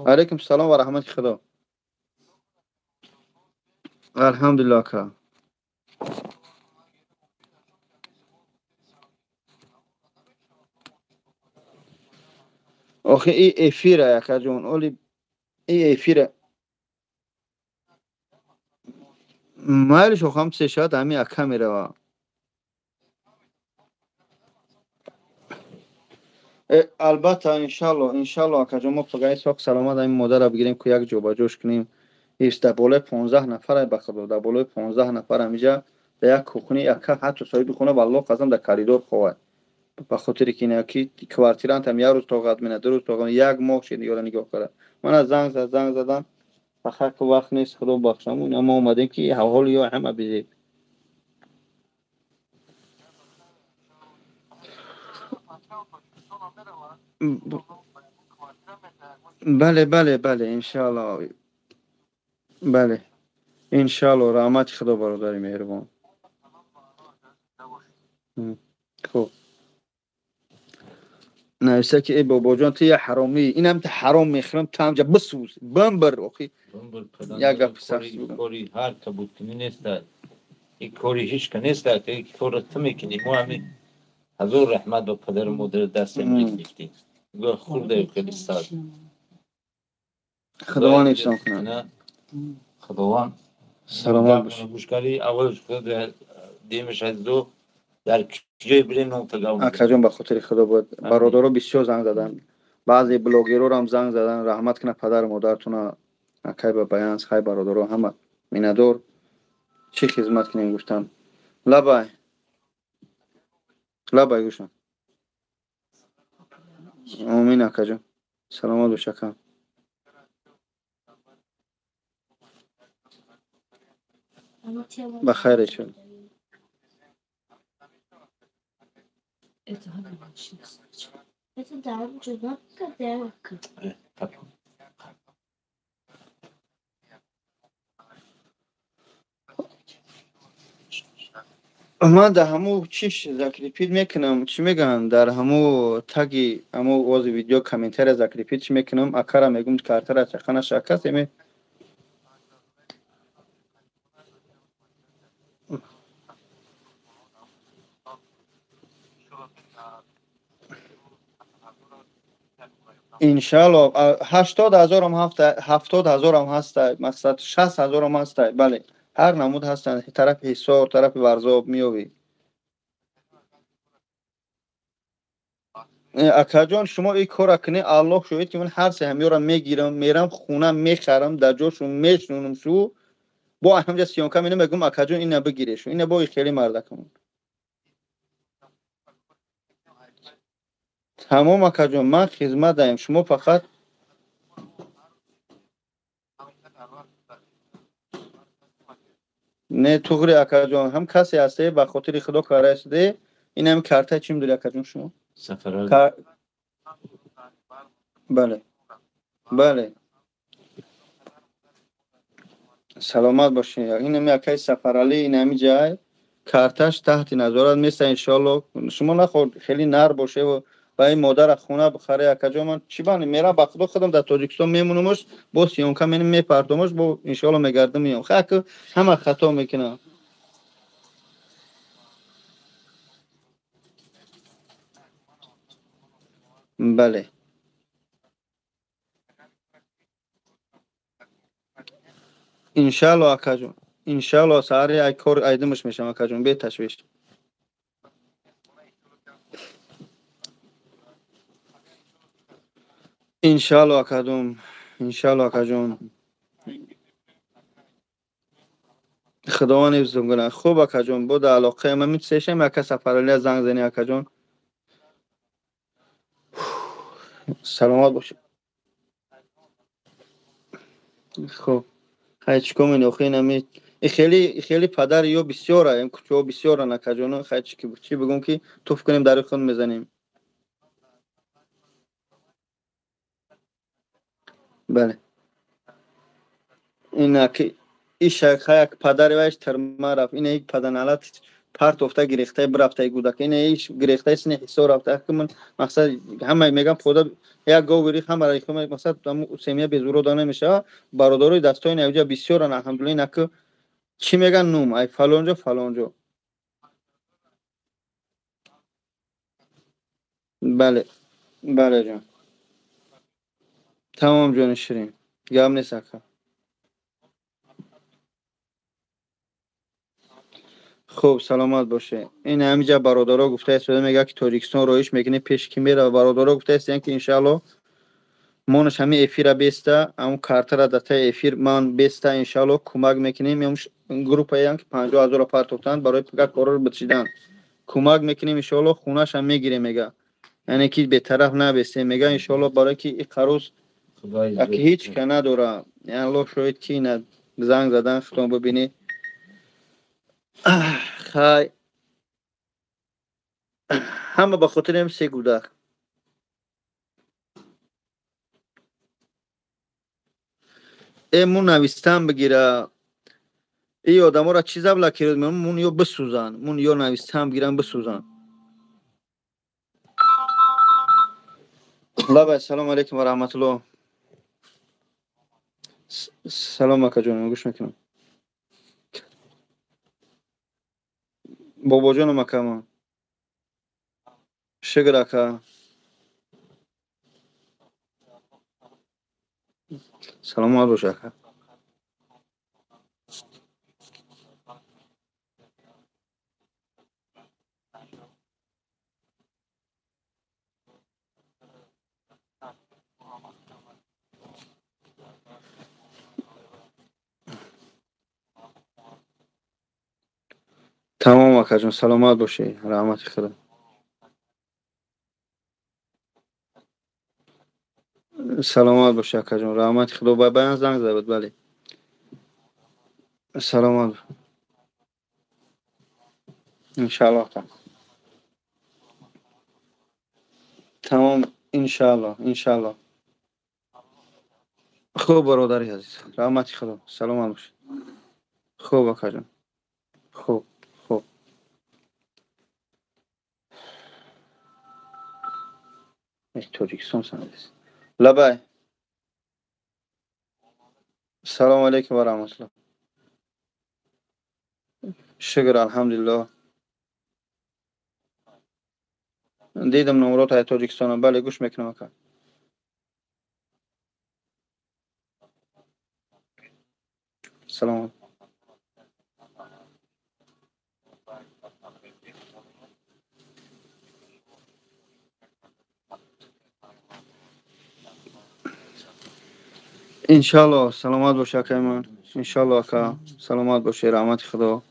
[SPEAKER 1] علیکم سلام و رحمت خدا الحمدلله اکا آخه ای افیره اکا جون اولی ای افیره مایلش هم سه شاید همین اکا میره البته انشالله اکا جون ما پگاه ساک سلامت همین مادر را بگیریم که یک جوبا جوش کنیم ایست در بالای 15 نفر بخدا در بالای 15 نفر همیجا در یک کوخنی اکا حتی صاحب خونه والله قسم در کاریدور خواه به خاطر که اینا کی کوارتیرانت هم یک روز طاقت مینه دو روز طاقت یک ماه شد دیگه نگاه کرد من از زنگ زدم فقط که وقت نیست خدا بخشمون اما اومدیم که حوال یا همه بیزید بله انشالله بله انشالله رحمت خدا برادر مهربان خب نوشته که ای بابا جان تو یه حرامی اینم تو حرام میخرم تو همجا بسوز بمبر اخی یک گپ سخت بودم
[SPEAKER 2] کاری هر کبود کنی نیست این کاری هیچ که نیست که این کار تو میکنی ما همین حضور رحمت و پدر و مادر دست میگیریم گوه خورده خیلی ساد
[SPEAKER 1] خداوند افسان کنه
[SPEAKER 2] خداوند
[SPEAKER 1] سلامت باش
[SPEAKER 2] گوشکاری اولش خود دیمش از دو در کجای بریم نام تگاو
[SPEAKER 1] اکا جان به خاطر خدا بود برادرها بسیار زنگ زدن بعضی بلاگرها هم زنگ زدن رحمت کنه پدر مادرتون اکای به بیانس خای برادرها همه میندور چی خدمت کنیم گفتم لبای گوشم آمین اکا جان سلامت باش اکا بخیر ایشون
[SPEAKER 4] Это да, жена каделка.
[SPEAKER 1] من در همو چیش زکریپید میکنم چی میگن در همو تگی همو واز ویدیو کامنتر زکریپید چی میکنم اکارا میگم کارتر چخانه شکست می انشالله 80,000 هم هست 70,000 هم هست مقصد 60,000 هم هست بله هر نمود هستن طرف حصار طرف ورزاب میوی اکا جان شما این کار کنی الله شوید که من هر سه همیارم میگیرم میرم خونم میخرم در جاشون میشنونم شو با همجا سیانکا اینو میگم اکا جان اینو بگیره شو اینو با خیلی مردکمون تمام اکا جان من خدمت دارم شما فقط نه توغری اکا جان هم کسی هسته به خاطر خدا کار شده این هم کارت چیم داری اکا جان شما
[SPEAKER 2] سفرال
[SPEAKER 1] کار... بله بله سلامت باشین این هم یکی سفرالی این هم جای کارتش تحت نظارت میسته انشالله شما نخورد خیلی نر باشه و با این مادر خونه بخره اکا جان من چی بانی میرم با خدا خودم در تاجیکستان میمونمش با سیونکم من میپردمش با انشالله میگردم میام خیلی همه خطا میکنم بله انشالله اکا جان انشالله سهر یک کار ایدمش میشم اکا جان بی تشویش انشالله اکا جان انشالله اکا جان خداوند حفظتون کنه خوب اکا جان بود علاقه من میتسیشم یک سفرالی زنگ زنی اکا جان سلامت باشه خب خیلی چیکار می نخی نمی خیلی پدر یا بسیاره این کوچه بسیاره نکا جان خیلی چی بگم که توف کنیم در خود میزنیم بله این که این شیخ یک پدر وایش ترما رفت این یک پدر نالت پارت افته گرفته برفته گودک این هیچ گرفته است نه حساب رفته که من مقصد همه میگم خدا یک گاو گری همه را خم مقصد سمیه به زور دانه میشه برادرای دستای نوجا بسیار الحمدلله نک چی میگن نوم ای فلانجا فلانجا بله بله جان تمام جان شیرین گام نیست اکا خوب سلامت باشه این همینجا برادرها گفته است میگه که تاجیکستان رویش میکنه پیش کی میره برادرها گفته است که انشالله مونش همین افیر بیسته اون کارت را داده افیر من بیسته انشالله کمک میکنیم اون گروپ هایی که 50,000 پارتوتن برای فقط کار رو بچیدن کمک میکنیم انشالله خونش هم میگیره میگه یعنی که به طرف نبسته میگه انشالله برای که این قروس اکی هیچ که نداره یعنی الله شاید که این زنگ زدن خطان ببینی خیلی همه به خاطر هم سه گودک مون نویستم بگیره ای آدم ها را چیزا بلا کرد مون یا بسوزن مون یا نویستم بگیرن بسوزن لبا سلام علیکم و رحمت الله سلام اکا جانم گوش میکنم بابا جانم اکا من شکر اکا سلام باش اکا تمام اکا جان سلامت باشی رحمت خدا سلامت باشی اکا جان رحمت خدا با بیان زنگ زد بله سلامت انشالله تمام انشالله انشالله خوب برادری عزیز رحمت خدا سلامت باشی خوب اکا جان خوب خوب تاجیکستان سندیس لبای سلام علیکم و رحمت الله شکر الحمدلله دیدم نمرات های تاجیکستان بله گوش میکنم اکا سلام انشالله سلامت باشه اکا من انشالله اکا سلامت باشه رحمت خدا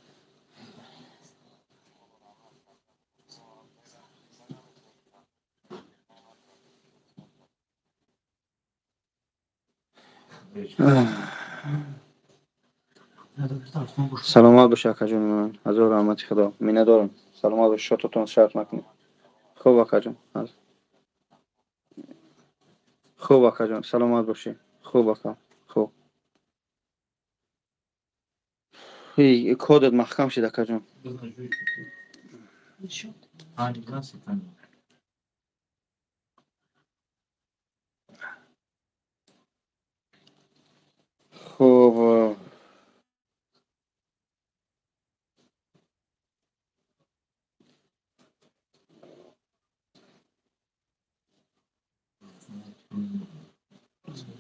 [SPEAKER 1] سلامت باش اکاجون من هزار رحمت خدا مینه دارم سلامت باش شاتتون شرط نکنید خوب اکاجون خوب اکاجون سلامت باشی خوب اکا خوب ای کودت محکم شد اکاجون خوب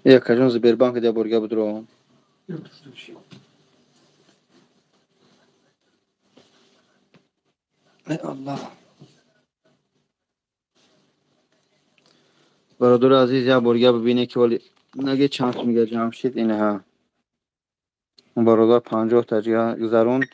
[SPEAKER 1] ای اکاجون Сбербанк де бурга будро ای الله برادر عزیز یا برگه ببینه که ولی نگه چانس میگه جمشید اینه ها برادر 50 تا گذروند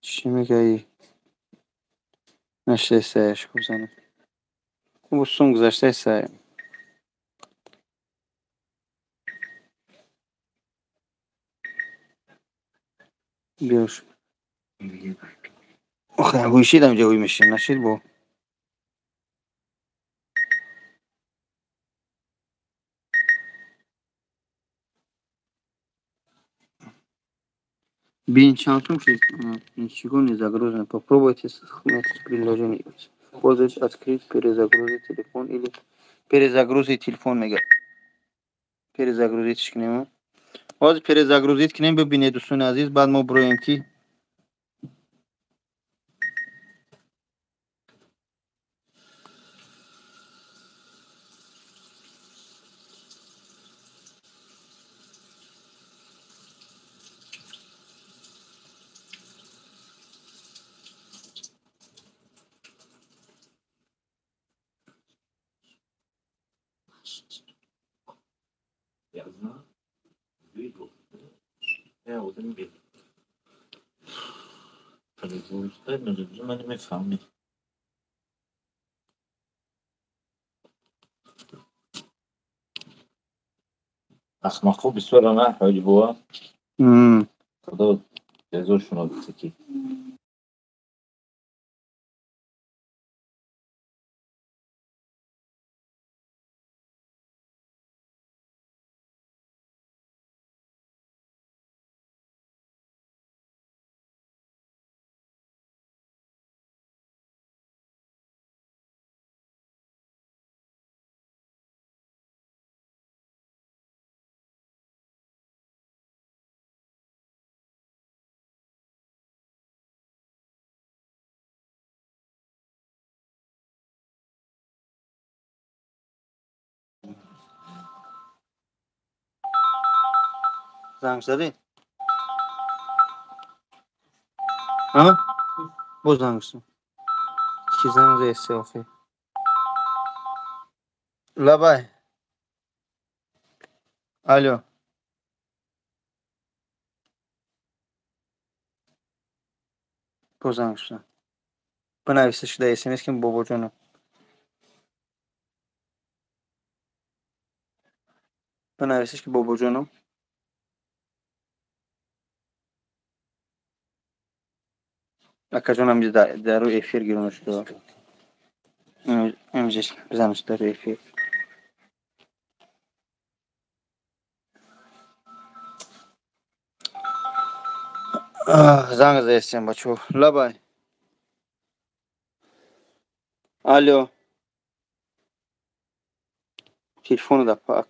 [SPEAKER 1] چی میگه ای نشه سهش بزنه او سون گذشته سه بیاش آخه گوشیدم جوی میشه نشید با Бин чантум шесть. Ничего не загружено. Попробуйте сохранить приложение. Пользователь открыть, перезагрузить телефон или перезагрузить телефон мега. Перезагрузить к нему. Вот перезагрузить к нему бибинед усон азиз. Баъд мо броем ки
[SPEAKER 2] من میفهمی اخمقو بسیار نه حاجی بوا خدا جزاشون رو بسکی
[SPEAKER 1] زنگ زدی؟ ها؟ با زنگ زد. کی زنگ زد استعافی؟ لبای. الو. با زنگ زد. بنویسش در اسمس که بابا جانم. بنویسش که بابا جانم. اکا جانم در روی افیر گیرونه شده. امجش بزنش در روی افیر. زنگ زد استیم بچو. لبای. الو. تلفن در پاک.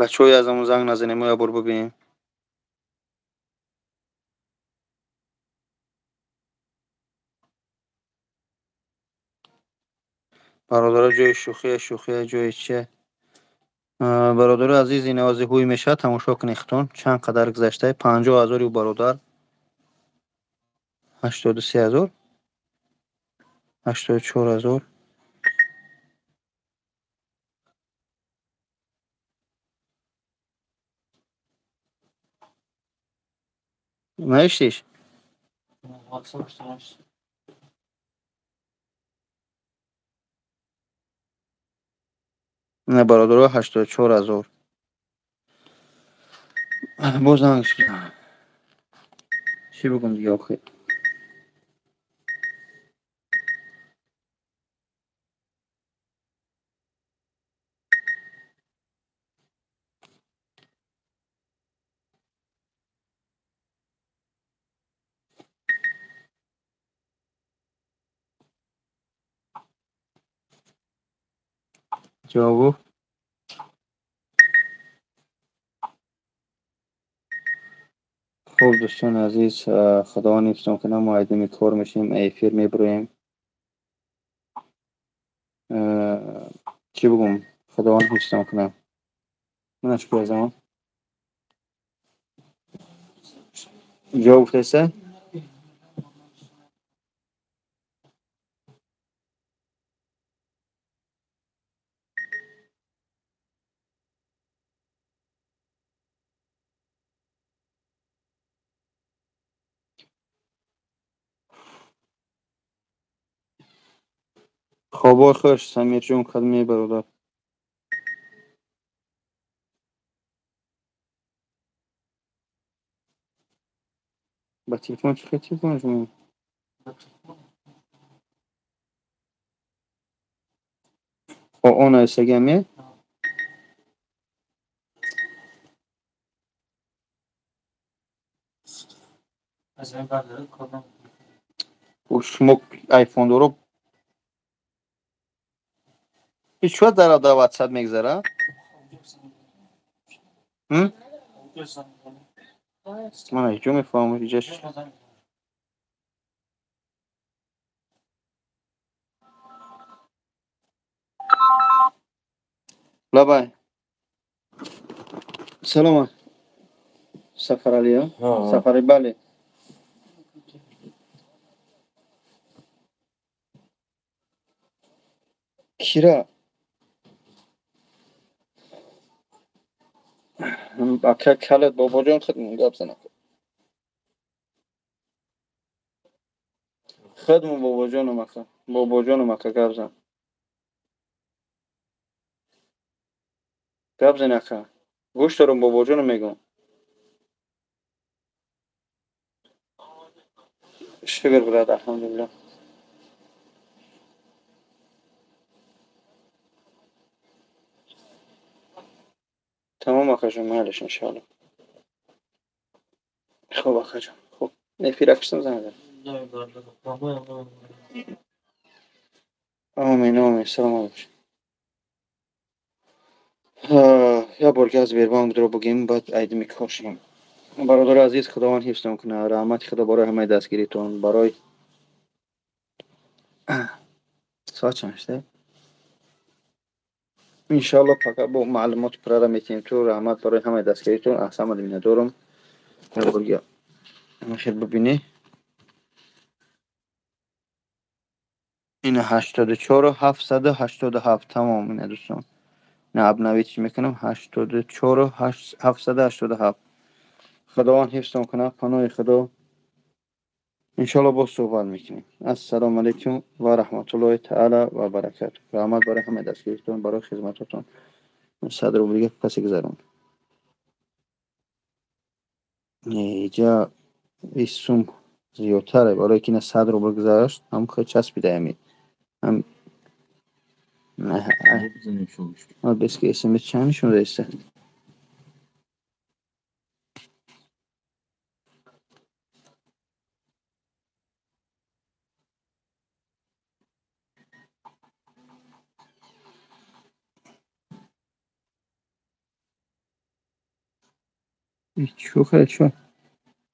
[SPEAKER 1] بچه‌های از همون زنگ نزنیم ما یا برو ببینیم. برادرها جای شوخی جای چه برادر عزیز این آوازی هوی میشه تماشا کنی خطون چند قدر گذشته 50,000 برادر 83,000 84,000 نوشتیش نه برادر 84,000 باز نگش بدم چی بگم دیگه آخه جواب خوب دوستان عزیز خدا نیفتم کنم ما ایدمی کار میشیم ایفیر میبرویم چی بگم خدا نیفتم کنم من اش بیازم جواب خیسته خواب خوش سمیر جون خدمه برادر با تلفن چه تلفن جون o ona SGM شما آیفون رو هیچ وقت در واتساپ میگذره من هیچ جو میفهمم هیچش لبای سلام سفر علیه سفر بله کیرا اکا کلت بابا جان خدمون گاب زنم خدمون بابا جانم اکا گاب زن اکا گوش دارم بابا جانم میگم شکر براد الحمدلله تمام اکا جان مالش انشاءالله خوب اکا جان خوب نفیر اکشتم زنده آمین آمین سلام علیکم یا برگه از بیربان رو بگیم بعد عید میکاشیم برادر عزیز خداوند حفظتون کنه رحمت خدا برای همه دستگیریتون برای ساعت چند شده انشالله فقط با معلومات پرده میتیم تو رحمت برای همه دستگیریتون احسان مدمینه دارم برگه خیلی ببینی این 84 و 787 تمام اینه دوستان نه ابنوی چی میکنم 84 و 787 خداوند حفظتون کنه پناه خدا انشالله با صحبت میکنیم السلام علیکم و رحمت الله تعالی و برکاته رحمت برای همه دستگیرتون برای خدمتتون صدر رو بگه پسی گذارون اینجا ایسوم زیادتره برای که نه صدر رو بگذاشت هم خیلی چسبیده همین هم نه بس که اسم چند نشون رسه چو خیلی چو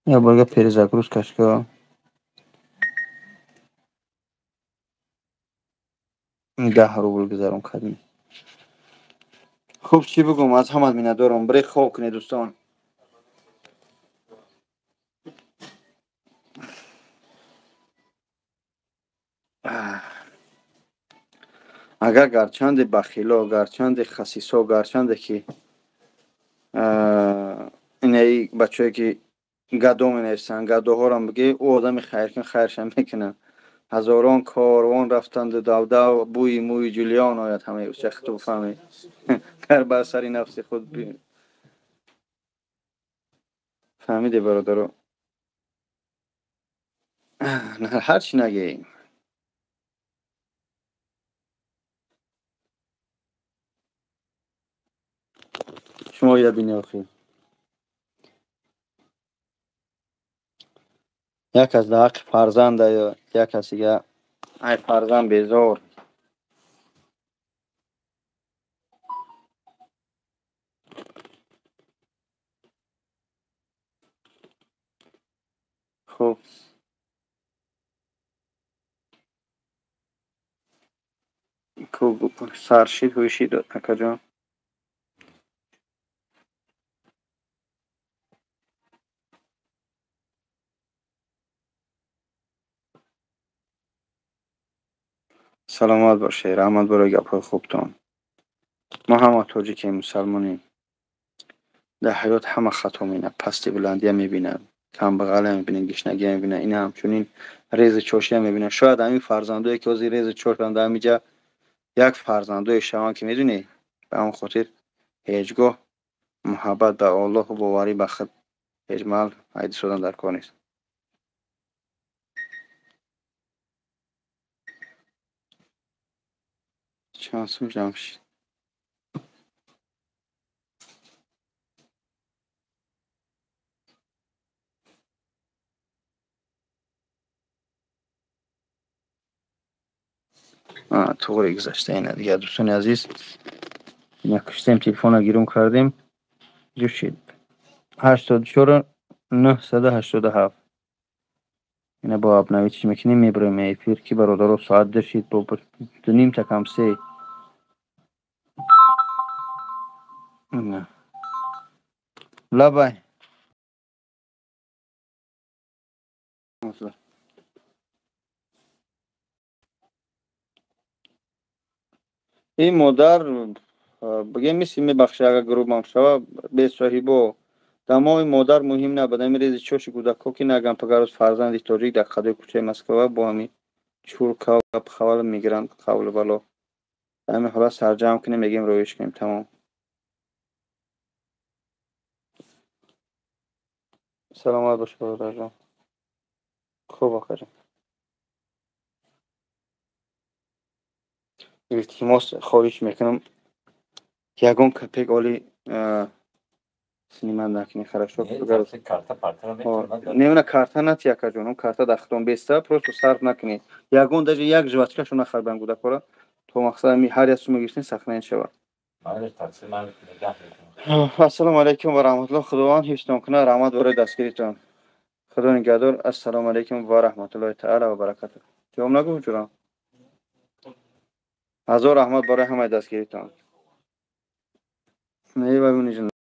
[SPEAKER 1] یا برگه پریزاکروز کشکا 10 رو بگذارم خدمه خوب چی بگم از همه میندارم برای خواب کنید دوستان. اگر گرچند بخیلا گرچند خسیسا گرچند که اینایی بچه‌ای که گدو می‌نویسن گدوها را بگی او آدم خیرکن خیرشم میکنن. هزاران کاروان رفتند دو بوی موی جولیان آید همه چخ تو فهمی کر بر سری نفس خود فهمیده برادرو. نه هر چی نگیم شما یا بینی آخی یک از در حق فرزند یا یک کسی که ای فرزند بیزار. خب سرشید هوشید اکا جان. سلامت باشه رحمت برای گپای خوبتان. ما همه تاجیک مسلمانیم. در حیات همه خطا مینه پستی بلندی هم میبینه کم بغل هم میبینه گشنگی هم میبینه این همچنین ریز چاشی هم میبینه. شاید همین فرزندایی که از ریز چاش هم در میجا یک فرزندای شوان که میدونی به اون خاطر هیچگاه محبت به الله و باوری به خود هیچ مال عید شدن در کار نیست. چانسم جمع شد. طوری گذشته اینه دیگه دوستان عزیز. نکشتیم تلفن رو گیرون کردیم جوشید 84 987 اینه با ابنوی چی میکنیم میبریم ایفیر که برادر رو ساعت داشتید با دونیم تکم سه نه لبای این مادر بگه میسی میبخشه اگر گروه هم شوه به صاحبو دمای مادر مهم نبوده میریزی چوش کودکو که نگم پگر از فرزندی تاجیک در خده کوچه مسکو با همی چور کاب خوال میگیرن قول بالا همین حالا سرجم کنیم میگیم رویش کنیم تمام. سلامت باشه برادر جان. خوب آخر التماس خواهش میکنم یگان کپک آلی سینما نکنی خراشو بگر نمیونه کارتا نت یکا جونم کارتا دختم بیسته پروستو صرف نکنی یگان داجه یک جواتکا شو نخردن گودا کورا تو مقصد می هر یاسو میگیرین سخنین شوا. السلام علیکم و رحمت الله خداوند حفظتون کنه رحمت برای دستگیریتون خدا نگهدار. السلام علیکم و رحمت الله تعالی و برکاته. جواب نگو جورا هزار رحمت برای همه دستگیریتون. نه ببینید